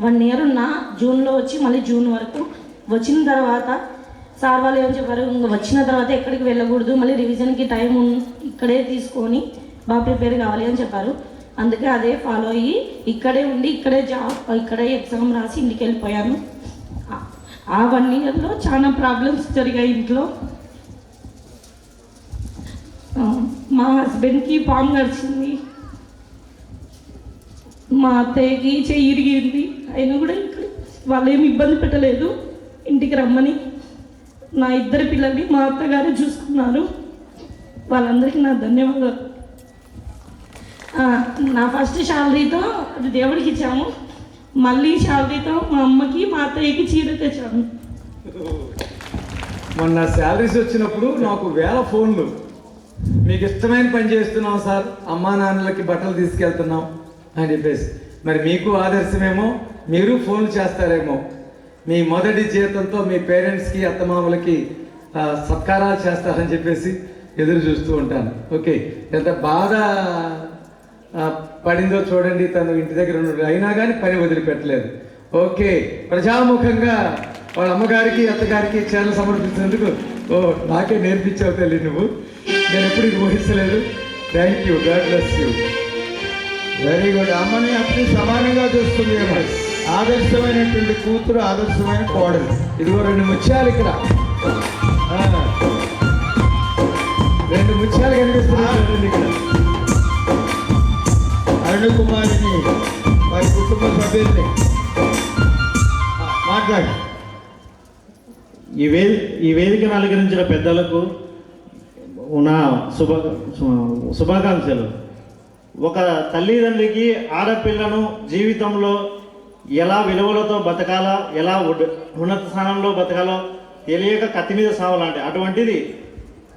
1 year ఉన్నా. జూన్లో వచ్చి మళ్ళీ జూన్ వరకు వచ్చిన తర్వాత సార్ వాళ్ళు ఏం చెప్పారు, ఇంకా వచ్చిన తర్వాత ఎక్కడికి వెళ్ళకూడదు, మళ్ళీ రివిజన్కి టైం ఇక్కడే తీసుకొని బాగా ప్రిపేర్ కావాలి అని చెప్పారు. అందుకే అదే ఫాలో అయ్యి ఇక్కడే ఉండి ఇక్కడే ఇక్కడే ఎగ్జామ్ రాసి ఇంటికి వెళ్ళిపోయాను. ఆ 1 yearలో చాలా ప్రాబ్లమ్స్ జరిగాయి ఇంట్లో. మా హస్బెండ్కి పాము నడిచింది, మా అత్తయ్యకి చెయ్యి ఇరిగింది. అయినా కూడా ఇక్కడ వాళ్ళు ఏమి ఇబ్బంది పెట్టలేదు, ఇంటికి రమ్మని. నా 2 పిల్లల్ని మా అత్తగారు చూసుకున్నారు. వాళ్ళందరికీ నా ధన్యవాదాలు. నా ఫస్ట్ శాలరీతో అది దేవుడికి ఇచ్చాము. మళ్ళీ శాలరీతో మా అమ్మకి మా అత్తయ్యకి చీర తెచ్చాము.
మొన్న శాలరీస్ వచ్చినప్పుడు నాకు 1000 ఫోన్లు, మీకు ఇష్టమైన పని చేస్తున్నాం సార్, అమ్మా నాన్నలకి బట్టలు తీసుకెళ్తున్నాం అని చెప్పేసి. మరి మీకు ఆదర్శమేమో, మీరు ఫోన్లు చేస్తారేమో. మీ మొదటి జీతంతో మీ పేరెంట్స్కి అత్తమామలకి సత్కారాలు చేస్తారని చెప్పేసి ఎదురు చూస్తూ ఉంటాను. ఓకే, ఎంత బాధ పడిందో చూడండి. తను ఇంటి దగ్గర ఉన్నాడు, అయినా కానీ పని వదిలిపెట్టలేదు. ఓకే, ప్రజాముఖంగా వాళ్ళ అమ్మగారికి అత్తగారికి చీరలు సమర్పించినందుకు నాకే నేర్పించావు తల్లి నువ్వు. నేను ఎప్పుడు ఇది ఊహించలేదు. Thank you, God bless you.
Very good. అమ్మని అప్పుడు సమానంగా చూస్తుంది. ఆదర్శమైనటువంటి కూతురు, ఆదర్శమైన కోడలు.
ఇదిగో 2 ముత్యాలు ఇక్కడ, 2 ముత్యాలు కనిపిస్తున్నాయి ఇక్కడ.
అరుణ్ కుమారిని, వారి కుటుంబ సభ్యుల్ని మాట్లాడి
ఈ వేదికను అలంకరించిన పెద్దలకు నా శుభాకాంక్షలు. ఒక తల్లిదండ్రికి ఆడపిల్లను జీవితంలో ఎలా విలువలతో బతకాలా, ఎలా ఉన్నత స్థానంలో బతకాలో తెలియక కత్తి మీద సావాలంటే, అటువంటిది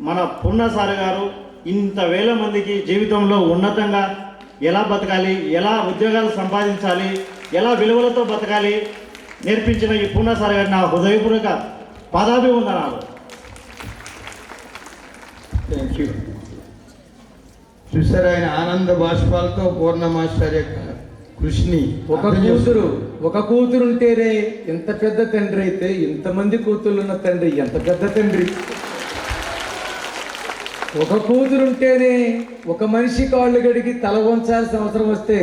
మన పూర్ణసారి గారు ఇంత వేల మందికి జీవితంలో ఉన్నతంగా ఎలా బతకాలి, ఎలా ఉద్యోగాలు సంపాదించాలి, ఎలా విలువలతో బతకాలి నేర్పించిన ఈ పూర్ణసారి గారి నా హృదయపూర్వక పాదాభివందనాలు.
Thank you. చూసారు, ఆయన ఆనంద బాష్పాలతో పూర్ణమాస్టర్ యొక్క కృషిని.
ఒక కూతురు ఉంటేనే ఎంత పెద్ద తండ్రి అయితే, ఇంతమంది కూతురున్న తండ్రి ఎంత పెద్ద తండ్రి. ఒక కూతురుంటేనే ఒక మనిషి కాళ్ళు గడిగి తల వంచాల్సిన అవసరం వస్తే,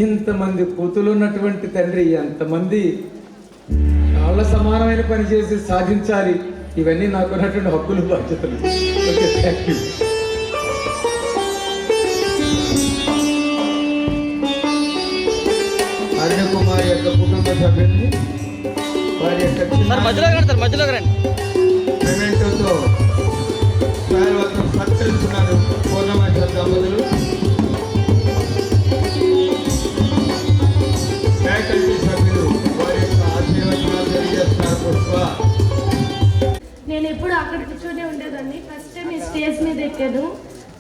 ఇంతమంది కూతురు ఉన్నటువంటి తండ్రి ఎంతమంది వాళ్ళ సమానమైన పని చేసి సాధించాలి. ఇవన్నీ నాకు ఉన్నటువంటి హక్కులు, బాధ్యతలు. Okay, thank you.
Arun Kumar యొక్క కుటుంబ సభ్యుల్ని వారి యొక్క పేమెంట్తో సత్కరిస్తున్నారు పూర్ణమాస దంపతులు. ఫ్యాకల్టీ సభ్యులు వారి యొక్క ఆశీర్వచనాలు తెలియజేస్తున్నారు. పుష్ప,
నేను ఎప్పుడు అక్కడ కూర్చొని ఉండేదాన్ని. ఫస్ట్ టైం ఈ స్టేజ్ మీద ఎక్కాను,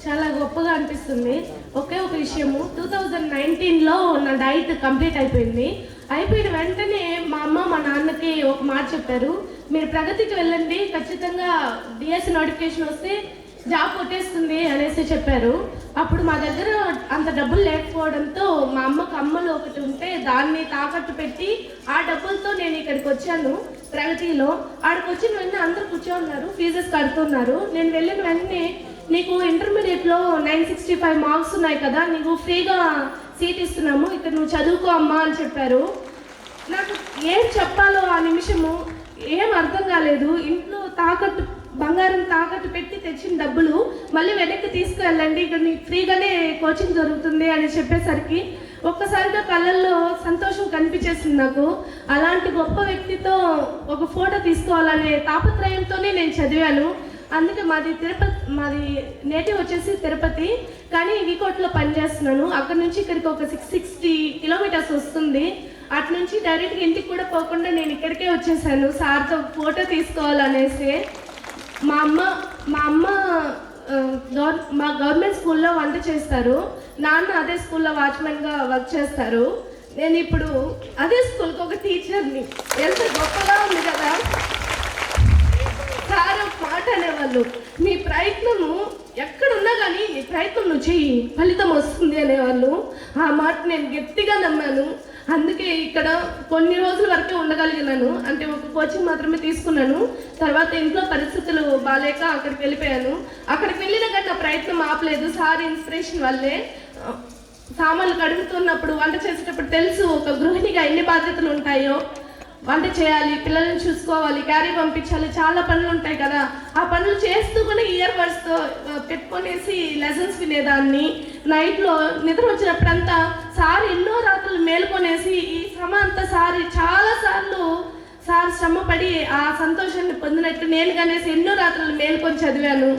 చాలా గొప్పగా అనిపిస్తుంది. ఒకే ఒక విషయము, 2019లో నా డైట్ కంప్లీట్ అయిపోయింది. అయిపోయిన వెంటనే మా అమ్మ మా నాన్నకి ఒక మాట చెప్పారు, మీరు ప్రగతికి వెళ్ళండి, ఖచ్చితంగా డిఎస్సి నోటిఫికేషన్ వస్తే జాబ్ కొట్టేస్తుంది అనేసి చెప్పారు. అప్పుడు మా దగ్గర అంత డబ్బులు లేకపోవడంతో మా అమ్మకు అమ్మలు ఒకటి ఉంటే దాన్ని తాకట్టు పెట్టి ఆ డబ్బులతో నేను ఇక్కడికి వచ్చాను. ప్రగతిలో ఆడికి వచ్చిన వెంటనే అందరూ కూర్చోన్నారు, ఫీజెస్ కడుతున్నారు. నేను వెళ్ళిన వెంటనే నీకు ఇంటర్మీడియట్లో 965 మార్క్స్ ఉన్నాయి కదా, నీకు ఫ్రీగా సీట్ ఇస్తున్నాము, ఇక్కడ నువ్వు చదువుకో అమ్మా అని చెప్పారు. నాకు ఏం చెప్పాలో ఆ నిమిషము ఏం అర్థం కాలేదు. ఇంట్లో బంగారం తాకట్టు పెట్టి తెచ్చిన డబ్బులు మళ్ళీ వెనక్కి తీసుకువెళ్ళండి, ఇక్కడ నీకు ఫ్రీగానే కోచింగ్ జరుగుతుంది అని చెప్పేసరికి ఒక్కసారిగా కళ్ళల్లో సంతోషం కనిపించేసింది నాకు. అలాంటి గొప్ప వ్యక్తితో ఒక ఫోటో తీసుకోవాలనే తాపత్రయంతోనే నేను చదివాను. అందుకే మాది నేటివ్ వచ్చేసి తిరుపతి, కానీ వికోట్లో పనిచేస్తున్నాను. అక్కడ నుంచి ఇక్కడికి ఒక 660 కిలోమీటర్స్ వస్తుంది. అటు నుంచి డైరెక్ట్గా ఇంటికి కూడా పోకుండా నేను ఇక్కడికే వచ్చేసాను సార్తో ఫోటో తీసుకోవాలనేసి. మా అమ్మ మా గవర్నమెంట్ స్కూల్లో వంట చేస్తారు, నాన్న అదే స్కూల్లో వాచ్మెన్గా వర్క్ చేస్తారు. నేను ఇప్పుడు అదే స్కూల్కి ఒక టీచర్ని. ఎంత గొప్పగా ఉంది కదా. సార్ ఒక మాట అనేవాళ్ళు, నీ ప్రయత్నము ఎక్కడున్నా కానీ నీ ప్రయత్నం నువ్వు చెయ్యి, ఫలితం వస్తుంది అనేవాళ్ళు. ఆ మాట నేను గట్టిగా నమ్మాను. అందుకే ఇక్కడ కొన్ని రోజుల వరకే ఉండగలిగినాను. అంటే ఒక కోచింగ్ మాత్రమే తీసుకున్నాను. తర్వాత ఇంట్లో పరిస్థితులు బాగాలేక అక్కడికి వెళ్ళిపోయాను. అక్కడికి వెళ్ళినా కానీ నా ప్రయత్నం ఆపలేదు. సార్ ఇన్స్పిరేషన్ వల్లే. సామాన్లు కడుగుతున్నప్పుడు, వంట చేసేటప్పుడు తెలుసు ఒక గృహిణిగా ఎన్ని బాధ్యతలు ఉంటాయో. వంట చేయాలి, పిల్లల్ని చూసుకోవాలి, క్యారీ పంపించాలి, చాలా పనులు ఉంటాయి కదా. ఆ పనులు చేస్తూ కూడా ఇయర్ బడ్స్తో పెట్టుకొనేసి లెసన్స్ వినేదాన్ని. నైట్లో నిద్ర వచ్చినప్పుడంతా సార్ ఎన్నో రాత్రులు మేలుకొనేసి ఈ శ్రమ అంతా చాలాసార్లు సార్ శ్రమపడి ఆ సంతోషాన్ని పొందినట్టు నేను కనేసి ఎన్నో రాత్రులు మేలుకొని చదివాను.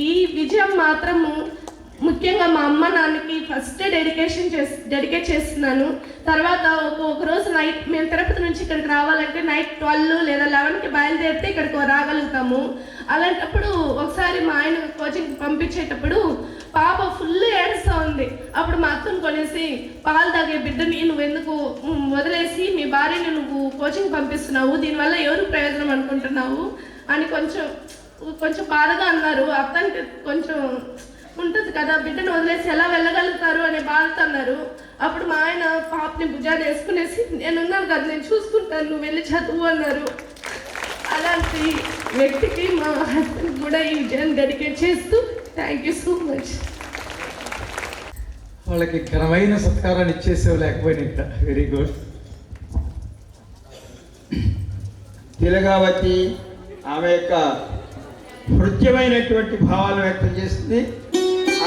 ఈ విజయం మాత్రము ముఖ్యంగా మా అమ్మ నాన్నకి ఫస్ట్ డెడికేట్ చేస్తున్నాను. తర్వాత ఒక రోజు నైట్ మేము తిరుపతి నుంచి ఇక్కడికి రావాలంటే నైట్ 12 లేదా 11కి బయలుదేరితే ఇక్కడికి రాగలుగుతాము. అలాంటప్పుడు ఒకసారి మా ఆయన కోచింగ్ పంపించేటప్పుడు పాప ఫుల్ ఏడుస్తూ ఉంది. అప్పుడు మా అత్తను కొనేసి, పాలు తాగే బిడ్డని నువ్వు ఎందుకు వదిలేసి మీ భార్యని నువ్వు కోచింగ్ పంపిస్తున్నావు, దీనివల్ల ఎవరు ప్రయోజనం అనుకుంటున్నావు అని కొంచెం బాధగా అన్నారు. అత్తనికి కొంచెం ఉంటుంది కదా, బిడ్డను వదిలేసి ఎలా వెళ్ళగలుగుతారు అనే బాధతో అన్నారు. అప్పుడు మా ఆయన పాపని భుజాన్ని వేసుకునేసి, నేనున్నాను కదా, నేను చూసుకుంటాను, నువ్వు వెళ్ళి చదువు అన్నారు. అలాంటి వ్యక్తికి మా హస్బెండ్ కూడా ఈ విజయాన్ని డెడికేట్ చేస్తూ థ్యాంక్ యూ సో మచ్.
వాళ్ళకి ఘనమైన సత్కారాన్ని ఇచ్చేసేవి లేకపోయినా వెరీ గుడ్.
తిలగావతి ఆమె యొక్క హృద్యమైనటువంటి భావాలు వ్యక్తం చేస్తుంది.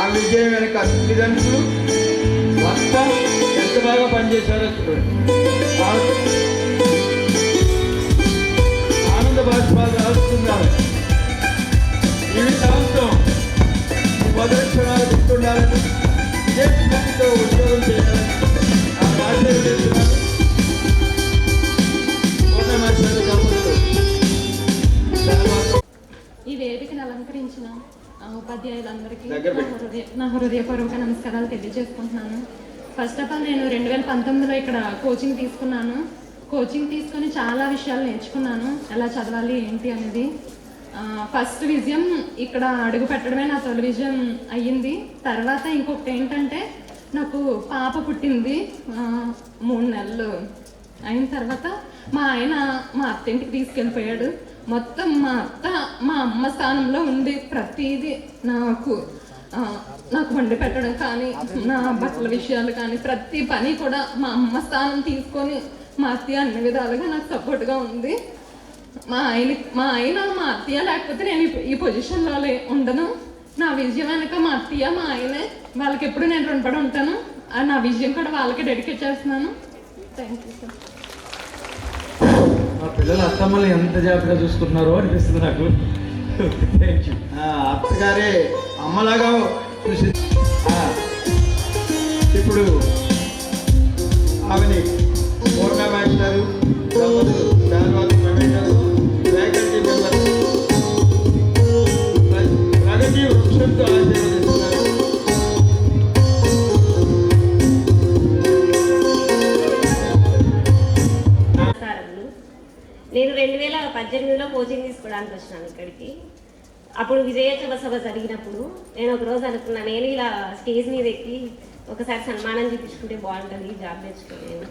ఆ విజయం వెనక తల్లిదండ్రులు భర్త ఎంత బాగా పనిచేశారో చూడండి. ఆనంద బాష్పాలు రాస్తున్నారు. జీవితాంతం మొదటి క్షణాలు గుర్తుండాలని, ఇదే స్ఫూర్తితో ఉద్యోగం చేయాలని ఆమె ఆశీర్వదిస్తున్నారు.
ఈ వేదికను అలంకరించిన ఉపాధ్యాయులందరికీ నా హృదయపూర్వక నమస్కారాలు తెలియజేసుకుంటున్నాను. ఫస్ట్ ఆఫ్ ఆల్ నేను 2019లో ఇక్కడ కోచింగ్ తీసుకున్నాను. కోచింగ్ తీసుకొని చాలా విషయాలు నేర్చుకున్నాను, ఎలా చదవాలి ఏంటి అనేది. ఫస్ట్ విజయం ఇక్కడ అడుగు పెట్టడమే నా తొలి విజయం అయ్యింది. తర్వాత ఇంకొకటి ఏంటంటే, నాకు పాప పుట్టింది. 3 నెలలు అయిన తర్వాత మా ఆయన మా అత్తింటికి తీసుకెళ్ళిపోయాడు. మొత్తం మా అత్త మా అమ్మ స్థానంలో ఉండి ప్రతిదీ నాకు వండి పెట్టడం కానీ, నా బట్టల విషయాలు కానీ, ప్రతి పని కూడా మా అమ్మ స్థానం తీసుకొని మా అత్తయ్య అన్ని విధాలుగా నాకు సపోర్ట్గా ఉంది. మా ఆయన మా అత్తయ్య లేకపోతే నేను ఈ పొజిషన్లో ఉండను. నా విజయం వెనక మా అత్తయ్య మా ఆయనే, వాళ్ళకి ఎప్పుడు నేను రుణపడి ఉంటాను. నా విజయం కూడా వాళ్ళకి డెడికేట్ చేస్తున్నాను. Thank you sir.
మా పిల్లలు అత్తమ్మలు ఎంత జాగ్రత్తగా చూసుకుంటున్నారో అనిపిస్తుంది నాకు. Thank you.
అత్తగారే అమ్మలాగా చూసి ఇప్పుడు ఆమెని పూర్ణ మాస్టారు, తర్వాత ఫ్యాకల్టీ మెంబర్స్ ప్రగతి వృక్షంతో ఆశీర్వదిస్తున్నారు.
నేను 2018లో కోచింగ్ తీసుకోవడానికి వచ్చినాను ఇక్కడికి. అప్పుడు విజయోత్సవ సభ జరిగినప్పుడు నేను ఒకరోజు అనుకున్నాను, నేను ఇలా స్టేజ్ మీద ఎక్కి ఒకసారి సన్మానం చూపించుకుంటే బాగుంటుంది, జాబ్ నేర్చుకున్నాను.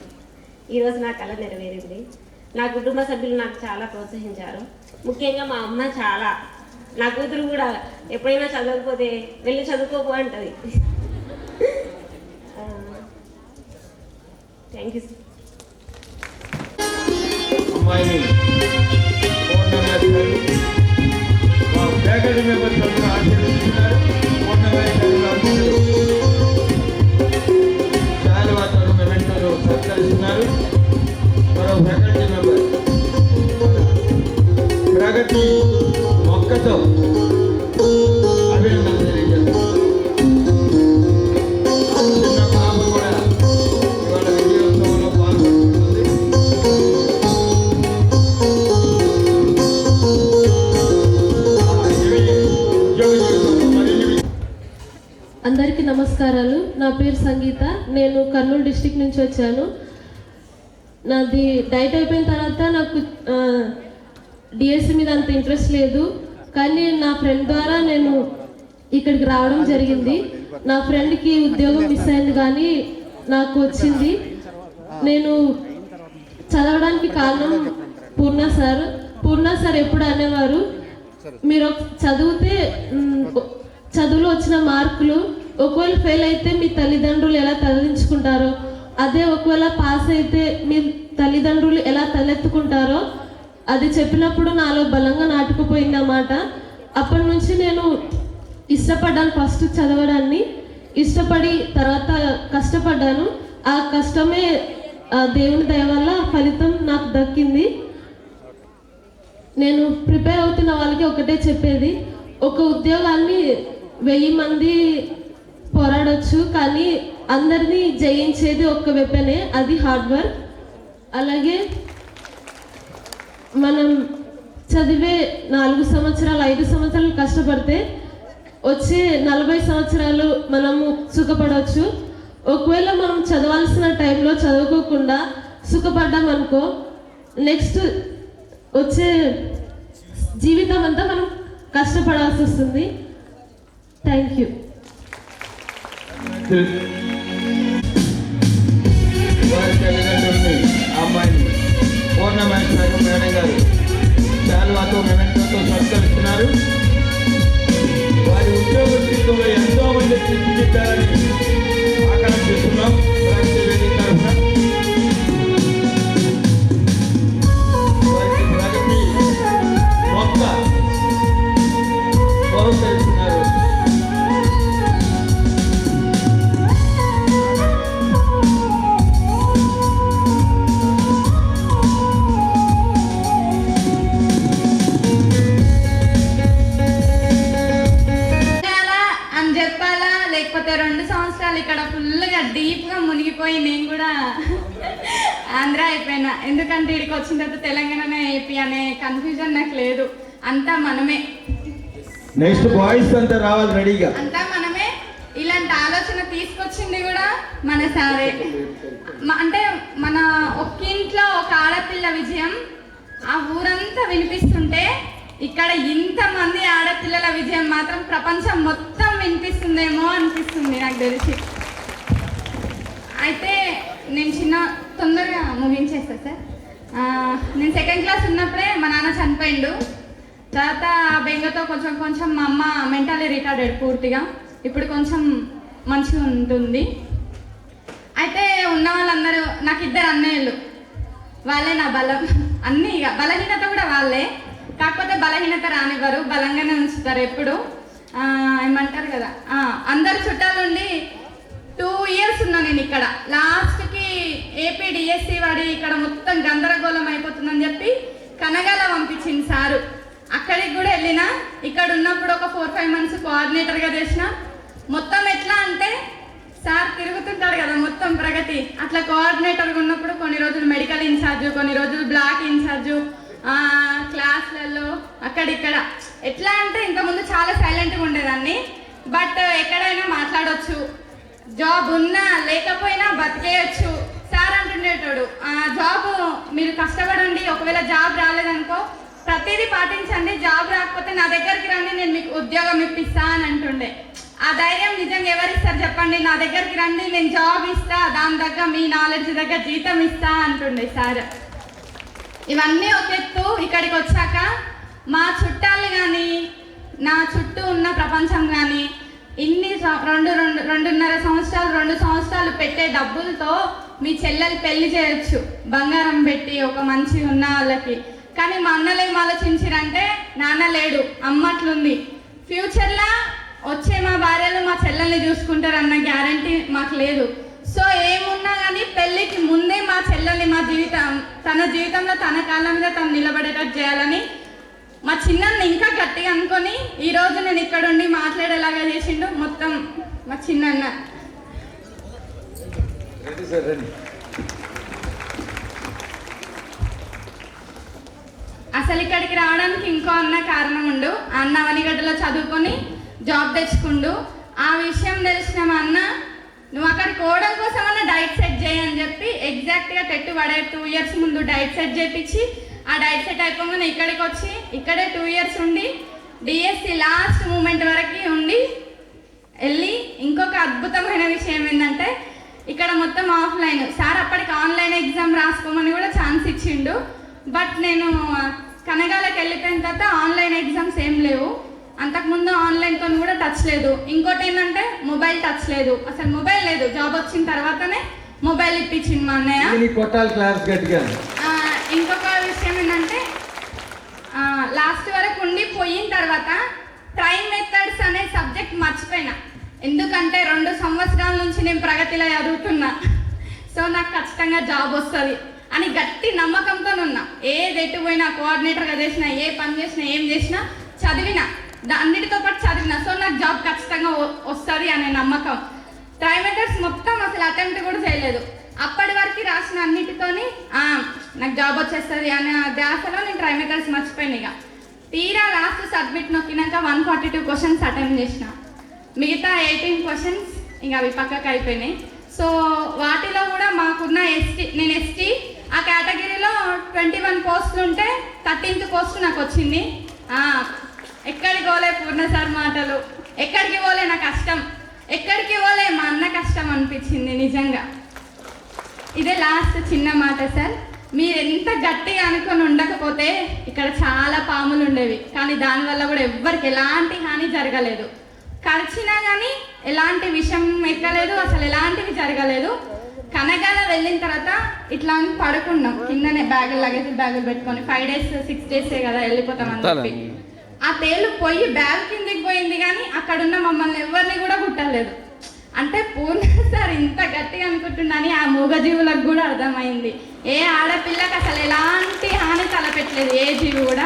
ఈరోజు నా కళ నెరవేరింది. నా కుటుంబ సభ్యులు నాకు చాలా ప్రోత్సహించారు. ముఖ్యంగా మా అమ్మ చాలా, నా కూతురు కూడా ఎప్పుడైనా చదవకపోతే వెళ్ళి చదువుకోపో అంటది. Thank you sir.
అమ్మాయిని ఫ్యాకల్టీ మెంబర్స్ అందరూ ఆశీర్వదిస్తున్నారు. శాలవాతలు మెమెంటోలు సత్కరిస్తున్నారు. మరో ఫ్యాకల్టీ మెంబర్ ప్రగతి మొక్కతో
నమస్కారాలు. నా పేరు సంగీత. నేను కర్నూలు డిస్టిక్ నుంచి వచ్చాను. నాది డైట్ అయిపోయిన తర్వాత నాకు డిఎస్సి మీద అంత ఇంట్రెస్ట్ లేదు, కానీ నా ఫ్రెండ్ ద్వారా నేను ఇక్కడికి రావడం జరిగింది. నా ఫ్రెండ్కి ఉద్యోగం మిస్ అయింది కానీ నాకు వచ్చింది. నేను చదవడానికి కారణం పూర్ణ సార్ ఎప్పుడు అనేవారు, మీరు చదివితే చదువులో వచ్చిన మార్కులు ఒకవేళ ఫెయిల్ అయితే మీ తల్లిదండ్రులు ఎలా తలదించుకుంటారో, అదే ఒకవేళ పాస్ అయితే మీ తల్లిదండ్రులు ఎలా తలెత్తుకుంటారో అది చెప్పినప్పుడు నాలో బలంగా నాటుకుపోయిందన్నమాట. అప్పటి నుంచి నేను ఇష్టపడ్డాను. ఫస్ట్ చదవడాన్ని ఇష్టపడి తర్వాత కష్టపడ్డాను. ఆ కష్టమే దేవుని దయ వల్ల ఫలితం నాకు దక్కింది. నేను ప్రిపేర్ అవుతున్న వాళ్ళకి ఒకటే చెప్పేది, ఒక ఉద్యోగాన్ని 1000 మంది పోరాడొచ్చు, కానీ అందరినీ జయించేది ఒక్క వెపనే, అది హార్డ్ వర్క్. అలాగే మనం చదివే 4 సంవత్సరాలు 5 సంవత్సరాలు కష్టపడితే వచ్చే 40 సంవత్సరాలు మనము సుఖపడవచ్చు. ఒకవేళ మనం చదవాల్సిన టైంలో చదువుకోకుండా సుఖపడ్డామనుకో, నెక్స్ట్ వచ్చే జీవితం అంతా మనం కష్టపడాల్సి వస్తుంది. Thank you.
వారి తల్లిదండ్రుల్ని, అమ్మాయిని పూర్ణ మహేశ్వరి మేడం గారు శాలువాతో మెమెంటోతో సత్కరిస్తున్నారు. వారి ఉద్యోగ జీవితంలో ఎంతో మంది తీర్చిదిద్దాలని ఆకాంక్షిస్తున్నాం. ప్రగతి వేదిక తరఫున వారికి ప్రగతి మొక్క బహుకరిస్తున్నారు.
అని చెప్పాలా, లేకపోతే 2 సంవత్సరాలు ఇక్కడ ఫుల్గా డీప్గా మునిగిపోయి నేను కూడా ఆంధ్ర అయిపోయినా. ఎందుకంటే ఇక్కడికి వచ్చిన తర్వాత తెలంగాణనే ఏపీ అనే కన్ఫ్యూజన్ నాకు లేదు. అంతా మనమే,
నెక్స్ట్ బాయ్స్ అంతా రావాలి రెడీగా.
అంతా మనమే. ఇలాంటి ఆలోచన తీసుకొచ్చింది కూడా మన సారే. అంటే మన ఒక్క ఇంట్లో ఒక ఆడపిల్ల విజయం ఆ ఊరంతా వినిపిస్తుంటే, ఇక్కడ ఇంతమంది ఆడపిల్లల విజయం మాత్రం ప్రపంచం మొత్తం వినిపిస్తుందేమో అనిపిస్తుంది నాకు తెలిసి. అయితే నేను తొందరగా ముగించేస్తా సార్. నేను 2nd క్లాస్ ఉన్నప్పుడే మా నాన్న చనిపోయిండు. తర్వాత ఆ బెంగతో కొంచెం మా అమ్మ మెంటల్లీ రిటార్డెడ్ పూర్తిగా. ఇప్పుడు కొంచెం మంచిగా ఉంటుంది. అయితే ఉన్న వాళ్ళందరూ నాకు 2 అన్నయ్యలు, వాళ్ళే నా బలం. అన్నీ ఇక బలహీనత కూడా వాళ్ళే, కాకపోతే బలహీనత రానివ్వరు, బలంగానే ఉంచుతారు ఎప్పుడు. ఏమంటారు కదా, అందరు చుట్టాలుండి 2 years ఉన్నా నేను ఇక్కడ. లాస్ట్కి ఏపీ డిఎస్సి వాడి ఇక్కడ మొత్తం గందరగోళం అయిపోతుందని చెప్పి కనగాల పంపించింది సారు. అక్కడికి కూడా వెళ్ళినా. ఇక్కడ ఉన్నప్పుడు ఒక 4-5 months కోఆర్డినేటర్గా చేసిన. మొత్తం ఎట్లా అంటే సార్ తిరుగుతుంటాడు కదా మొత్తం ప్రగతి, అట్లా కోఆర్డినేటర్గా ఉన్నప్పుడు కొన్ని రోజులు మెడికల్ ఇన్ఛార్జు, కొన్ని రోజులు బ్లాక్ ఇన్ఛార్జు, క్లాస్లలో అక్కడిక్కడ. ఎట్లా అంటే ఇంతకుముందు చాలా సైలెంట్గా ఉండేదాన్ని, బట్ ఎక్కడైనా మాట్లాడవచ్చు, జాబ్ ఉన్నా లేకపోయినా బతికేయచ్చు. సార్ అంటుండేటోడు, జాబ్ మీరు కష్టపడండి, ఒకవేళ జాబ్ రాలేదనుకో ప్రతిదీ పాటించండి, జాబ్ రాకపోతే నా దగ్గరికి రండి, నేను మీకు ఉద్యోగం ఇప్పిస్తా అని అంటుండే. ఆ ధైర్యం నిజంగా ఎవరిస్తారు చెప్పండి? నా దగ్గరికి రండి, నేను జాబ్ ఇస్తా, దాని దగ్గర మీ నాలెడ్జ్ దగ్గర జీతం ఇస్తా అంటుండే సార్. ఇవన్నీ ఒక ఎత్తు. ఇక్కడికి వచ్చాక మా చుట్టాలు కానీ నా చుట్టూ ఉన్న ప్రపంచం కానీ ఇన్ని 2.5 సంవత్సరాలు 2 సంవత్సరాలు పెట్టే డబ్బులతో మీ చెల్లెలు పెళ్లి చేయొచ్చు బంగారం పెట్టి ఒక మంచి ఉన్న వాళ్ళకి. కానీ మా అన్నలు ఏం ఆలోచించారంటే, నాన్న లేడు, అమ్మట్లుంది, ఫ్యూచర్లో వచ్చే మా భార్యలు మా చెల్లెల్ని చూసుకుంటారన్న గ్యారంటీ మాకు లేదు. సో ఏమున్నా కానీ పెళ్ళికి ముందే మా చెల్లెల్ని తన జీవితంలో తన కాళ్ళ మీద తను నిలబడేటట్టు చేయాలని మా చిన్నని ఇంకా గట్టిగా అనుకొని ఈరోజు నేను ఇక్కడ ఉండి మాట్లాడేలాగా చేసిండు మొత్తం మా చిన్న. అసలు ఇక్కడికి రావడానికి ఇంకో అన్న కారణం ఉండు. అన్న అవనిగడ్డలో చదువుకొని జాబ్ తెచ్చుకుండు. ఆ విషయం తెలిసిన మా అన్న, నువ్వు అక్కడికి పోవడం కోసం అన్న డైట్ సెట్ చేయని చెప్పి ఎగ్జాక్ట్గా టెట్టు పడే 2 years ముందు డైట్ సెట్ చేయించి, ఆ డైట్ సెట్ అయిపోగానే ఇక్కడికి వచ్చి ఇక్కడే 2 years ఉండి డిఎస్సి లాస్ట్ మూమెంట్ వరకు ఉండి వెళ్ళి, ఇంకొక అద్భుతమైన విషయం ఏంటంటే ఇక్కడ మొత్తం ఆఫ్లైన్. సార్ అప్పటికి ఆన్లైన్ ఎగ్జామ్ రాసుకోమని కూడా ఛాన్స్ ఇచ్చిండు. బట్ నేను కనగాలకు వెళ్ళిపోయిన తర్వాత ఆన్లైన్ ఎగ్జామ్స్ ఏం లేవు. అంతకుముందు ఆన్లైన్తో కూడా టచ్ లేదు. ఇంకోటి ఏంటంటే మొబైల్ టచ్ లేదు, అసలు మొబైల్ లేదు. జాబ్ వచ్చిన తర్వాతనే మొబైల్ ఇప్పించింది మా అన్నయ్య.
కొట్టాలి క్లాస్ గట్టిగా.
ఇంకొక విషయం ఏంటంటే లాస్ట్ వరకు ఉండి పోయిన తర్వాత ట్రైన్ మెథడ్స్ అనే సబ్జెక్ట్ మర్చిపోయినా. ఎందుకంటే 2 సంవత్సరాల నుంచి నేను ప్రగతిలో చదువుతున్నా. సో నాకు ఖచ్చితంగా జాబ్ వస్తుంది అని గట్టి నమ్మకంతో ఉన్నా. ఏది ఎటు పోయినా, కోఆర్డినేటర్గా చేసినా, ఏ పని చేసినా, ఏం చేసినా చదివినా, అన్నిటితో పాటు చదివినా. సో నాకు జాబ్ ఖచ్చితంగా వస్తుంది అనే నమ్మకం. ట్రైమెటర్స్ మొత్తం అసలు అటెంప్ట్ కూడా చేయలేదు. అప్పటి వరకు రాసిన అన్నిటితోని నాకు జాబ్ వచ్చేస్తుంది అనే ధ్యాసలో నేను ట్రైమెటర్స్ మర్చిపోయాను. ఇక తీరా లాస్ట్ సబ్మిట్ నొక్కినాక 142 క్వశ్చన్స్ అటెంప్ట్ చేసిన. మిగతా 18 క్వశ్చన్స్ ఇంకా అవి పక్కకు అయిపోయినాయి. సో వాటిలో కూడా మాకున్న నేను ఎస్టీ ఆ కేటగిరీలో 21 పోస్టులు ఉంటే 13th పోస్ట్ నాకు వచ్చింది. ఎక్కడికి పోలే పూర్ణ సార్ మాటలు, ఎక్కడికి పోలే నా కష్టం, ఎక్కడికి పోలే మా అన్న కష్టం అనిపించింది నిజంగా. ఇదే లాస్ట్ చిన్న మాట సార్. మీరు ఎంత గట్టిగా అనుకొని ఉండకపోతే ఇక్కడ చాలా పాములు ఉండేవి, కానీ దానివల్ల కూడా ఎవ్వరికి ఎలాంటి హాని జరగలేదు. ఖర్చినా కానీ ఎలాంటి విషయం ఎక్కలేదు, అసలు ఎలాంటివి జరగలేదు. కనగాల వెళ్ళిన తర్వాత ఇట్లా పడుకున్నాం కిందనే, లగేజ్ బ్యాగులు పెట్టుకొని. 5 days 6 days కదా వెళ్ళిపోతామని చెప్పి ఆ తేలు పోయి బ్యాగ్ కిందికి పోయింది, కానీ అక్కడున్న మమ్మల్ని ఎవరిని కూడా కుట్టలేదు. అంటే పూర్ణ సార్ ఇంత గట్టిగా అనుకుంటున్నాని ఆ మూగజీవులకు కూడా అర్థమైంది. ఏ ఆడపిల్లకి అసలు ఎలాంటి హాని తలపెట్టలేదు ఏ జీవి కూడా.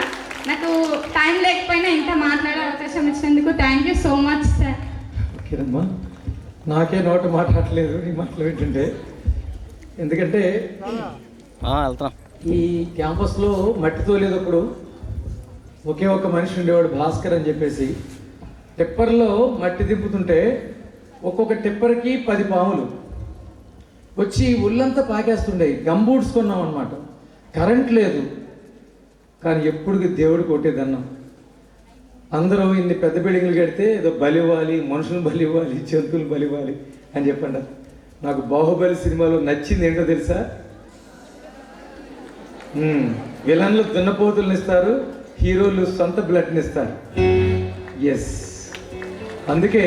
నాకు టైం లేకపోయినా ఇంత మాట్లాడే అవకాశం ఇచ్చినందుకు thank you so much sir.
ఓకేనమ్మా, నాకే నోట మాట్లాడలేదు నీ మాటలు వింటుంటే. ఎందుకంటే ఈ క్యాంపస్లో మట్టితో లేదప్పుడు ఒకే ఒక మనిషి ఉండేవాడు, భాస్కర్ అని చెప్పేసి. టిప్పర్లో మట్టి దింపుతుంటే ఒక్కొక్క టిప్పర్కి 10 పాములు వచ్చి ఒళ్ళంతా పాకేస్తుండేవి. గంబూట్స్ కొన్నాం అనమాట. కరెంట్ లేదు, కానీ ఎప్పుడు దేవుడు కొట్టేదన్నాం. అందరూ ఇన్ని పెద్ద బిల్డింగ్లు కడితే ఏదో బలివ్వాలి, మనుషులు బలివ్వాలి, జంతువులు బలివ్వాలి అని చెప్పండి. నాకు బాహుబలి సినిమాలో నచ్చింది ఏంటో తెలుసా? విలన్లు దున్నపోతులను ఇస్తారు, హీరోలు సొంత బ్లడ్ని ఇస్తారు. ఎస్, అందుకే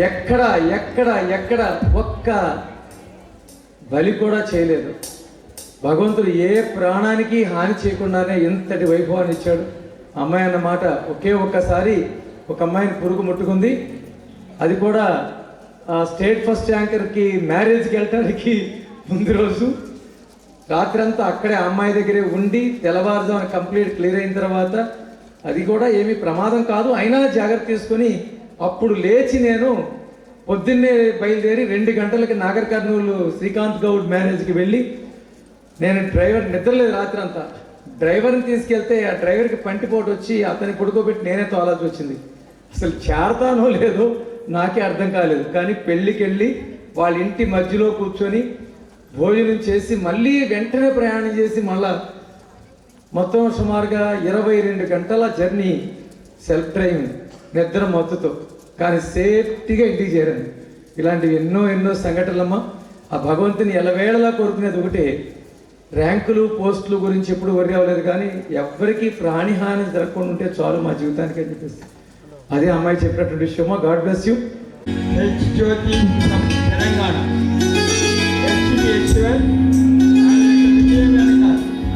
ఎక్కడ ఎక్కడ ఎక్కడ ఒక్క బలి కూడా చేయలేదు. భగవంతుడు ఏ ప్రాణానికి హాని చేయకుండానే ఎంతటి వైభవాన్ని ఇచ్చాడు. అమ్మాయి అన్న మాట, ఒకే ఒక్కసారి ఒక అమ్మాయిని పురుగు ముట్టుకుంది. అది కూడా స్టేట్ ఫస్ట్ ర్యాంకర్కి మ్యారేజ్కి వెళ్ళటానికి ముందు రోజు రాత్రంతా అక్కడే అమ్మాయి దగ్గరే ఉండి తెల్లవారుజామున కంప్లీట్ క్లియర్ అయిన తర్వాత, అది కూడా ఏమీ ప్రమాదం కాదు అయినా జాగ్రత్త తీసుకొని అప్పుడు లేచి నేను పొద్దున్నే బయలుదేరి 2 గంటలకి నాగర్ కర్నూలు శ్రీకాంత్ గౌడ్ మ్యారేజ్కి వెళ్ళి, నేను డ్రైవర్ నిద్రలేదు రాత్రి అంతా. డ్రైవర్ని తీసుకెళ్తే ఆ డ్రైవర్కి పంటిపోటు వచ్చి అతన్ని పడుకోబెట్టి నేనే తోలాల్సి వచ్చింది. అసలు చేరతానో లేదో నాకే అర్థం కాలేదు. కానీ పెళ్ళికి వెళ్ళి వాళ్ళ ఇంటి మధ్యలో కూర్చొని భోజనం చేసి మళ్ళీ వెంటనే ప్రయాణం చేసి మళ్ళా మొత్తం సుమారుగా 22 గంటల జర్నీ, సెల్ఫ్ డ్రైవింగ్, నిద్ర మత్తుతో, కానీ సేఫ్టీగా ఇంటికి చేరాను. ఇలాంటివి ఎన్నో ఎన్నో సంఘటనలమ్మా. ఆ భగవంతుని ఎలవేళలా కోరుకునేది ఒకటే, ర్యాంకులు పోస్టులు గురించి ఎప్పుడు వరి అవ్వలేదు, కానీ ఎవ్వరికీ ప్రాణిహాని జరగకుండా ఉంటే చాలు మా జీవితానికి అని చెప్పేసి అదే అమ్మాయి చెప్పినటువంటి విషయమా. God bless you.
Jyothi Telangana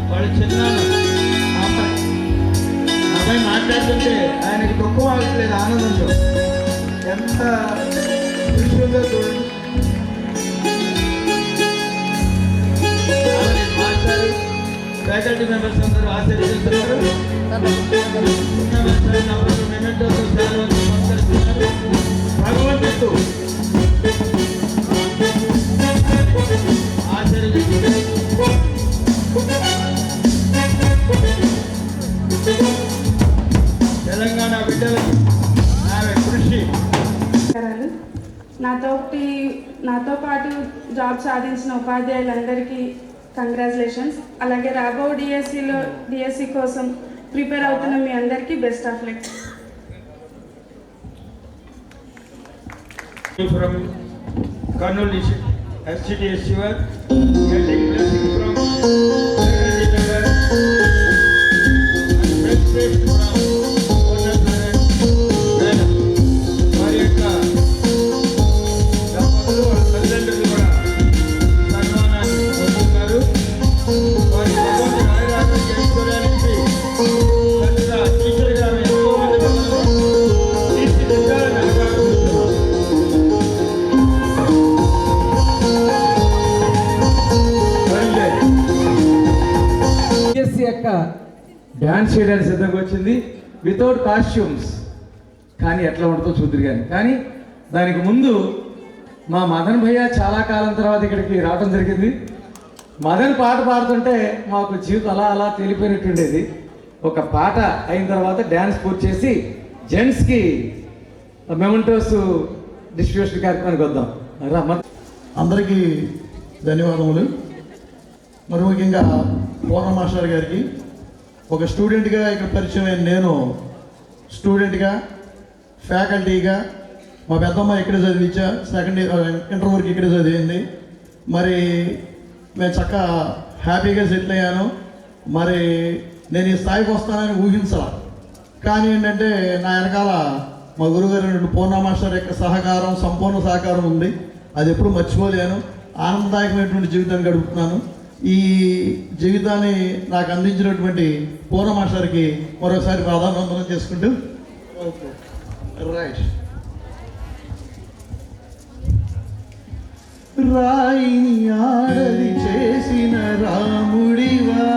వాడు చిన్నాను అబ్బాయి మాట్లాడుతుంటే ఆయనకి దుఃఖం ఆగట్లేదు, ఆనందంతో. ఎంత కృషి ఉందో చూడండి. మాస్టర్, ఫ్యాకల్టీ మెంబర్స్ అందరూ ఆశీర్వదిస్తున్నారు. భగవంతుడు తెలంగాణ బిడ్డలకు ఆమె కృషి
నాతో పాటు జాబ్ సాధించిన ఉపాధ్యాయులందరికీ కంగ్రాచులేషన్స్. అలాగే రాబో డిఎస్సి కోసం ప్రిపేర్ అవుతున్న మీ అందరికీ best of luck.
From Karnool SCT Shiva, getting blessing from Secretary Member and President from Honorable Madam. వారి యొక్క దంపతులు వాళ్ళ తల్లిదండ్రులు కూడా సన్మానాన్ని పొందుతున్నారు. వారి భగవంతుని ఆయురారోగ్యం చేసుకోవడానికి పెద్ద టీచర్గా ఎంతో మంది పిల్లలు తీర్చిదిద్దాలని ఆకాంక్షిస్తున్నాం.
బిఎస్సి యొక్క డ్యాన్స్ చేయడానికి సిద్ధంగా వచ్చింది వితౌట్ కాస్ట్యూమ్స్. కానీ ఎట్లా ఉంటుందో చూద్దరు కానీ దానికి ముందు మా మదన్ భయ్య చాలా కాలం తర్వాత ఇక్కడికి రావడం జరిగింది. మదన్ పాట పాడుతుంటే మాకు జీవితం అలా అలా తేలిపోయినట్టుండేది. ఒక పాట అయిన తర్వాత డ్యాన్స్ పూర్తి చేసి జెంట్స్కి మెమెంటోస్ డిస్ట్రిబ్యూషన్ కార్యక్రమానికి వద్దాం.
అందరికీ ధన్యవాదములు. మరి ముఖ్యంగా పూర్ణ మాస్టర్ గారికి ఒక స్టూడెంట్గా ఇక్కడ పరిచయం అయిన నేను స్టూడెంట్గా ఫ్యాకల్టీగా మా పెద్దమ్మ ఇక్కడే చదివించా, సెకండ్ ఇంటర్ వరకు ఇక్కడే చదివింది. మరి మేము చక్కగా హ్యాపీగా సెటిల్ అయ్యాను. మరి నేను ఈ స్థాయికి వస్తానని ఊహించాల. కానీ ఏంటంటే నా వెనకాల మా గురుగారు పూర్ణ మాస్టర్ యొక్క సహకారం, సంపూర్ణ సహకారం ఉంది. అది ఎప్పుడు మర్చిపోలేను. ఆనందదాయకమైనటువంటి జీవితాన్ని గడుపుతున్నాను. ఈ జీవితాన్ని నాకు అందించినటువంటి పూర్ణ మాస్టర్కి మరోసారి ప్రాధాన్యవందనం చేసుకుంటూ రైట్. రాయిని ఆడది చేసిన రాముడివా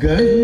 గంగ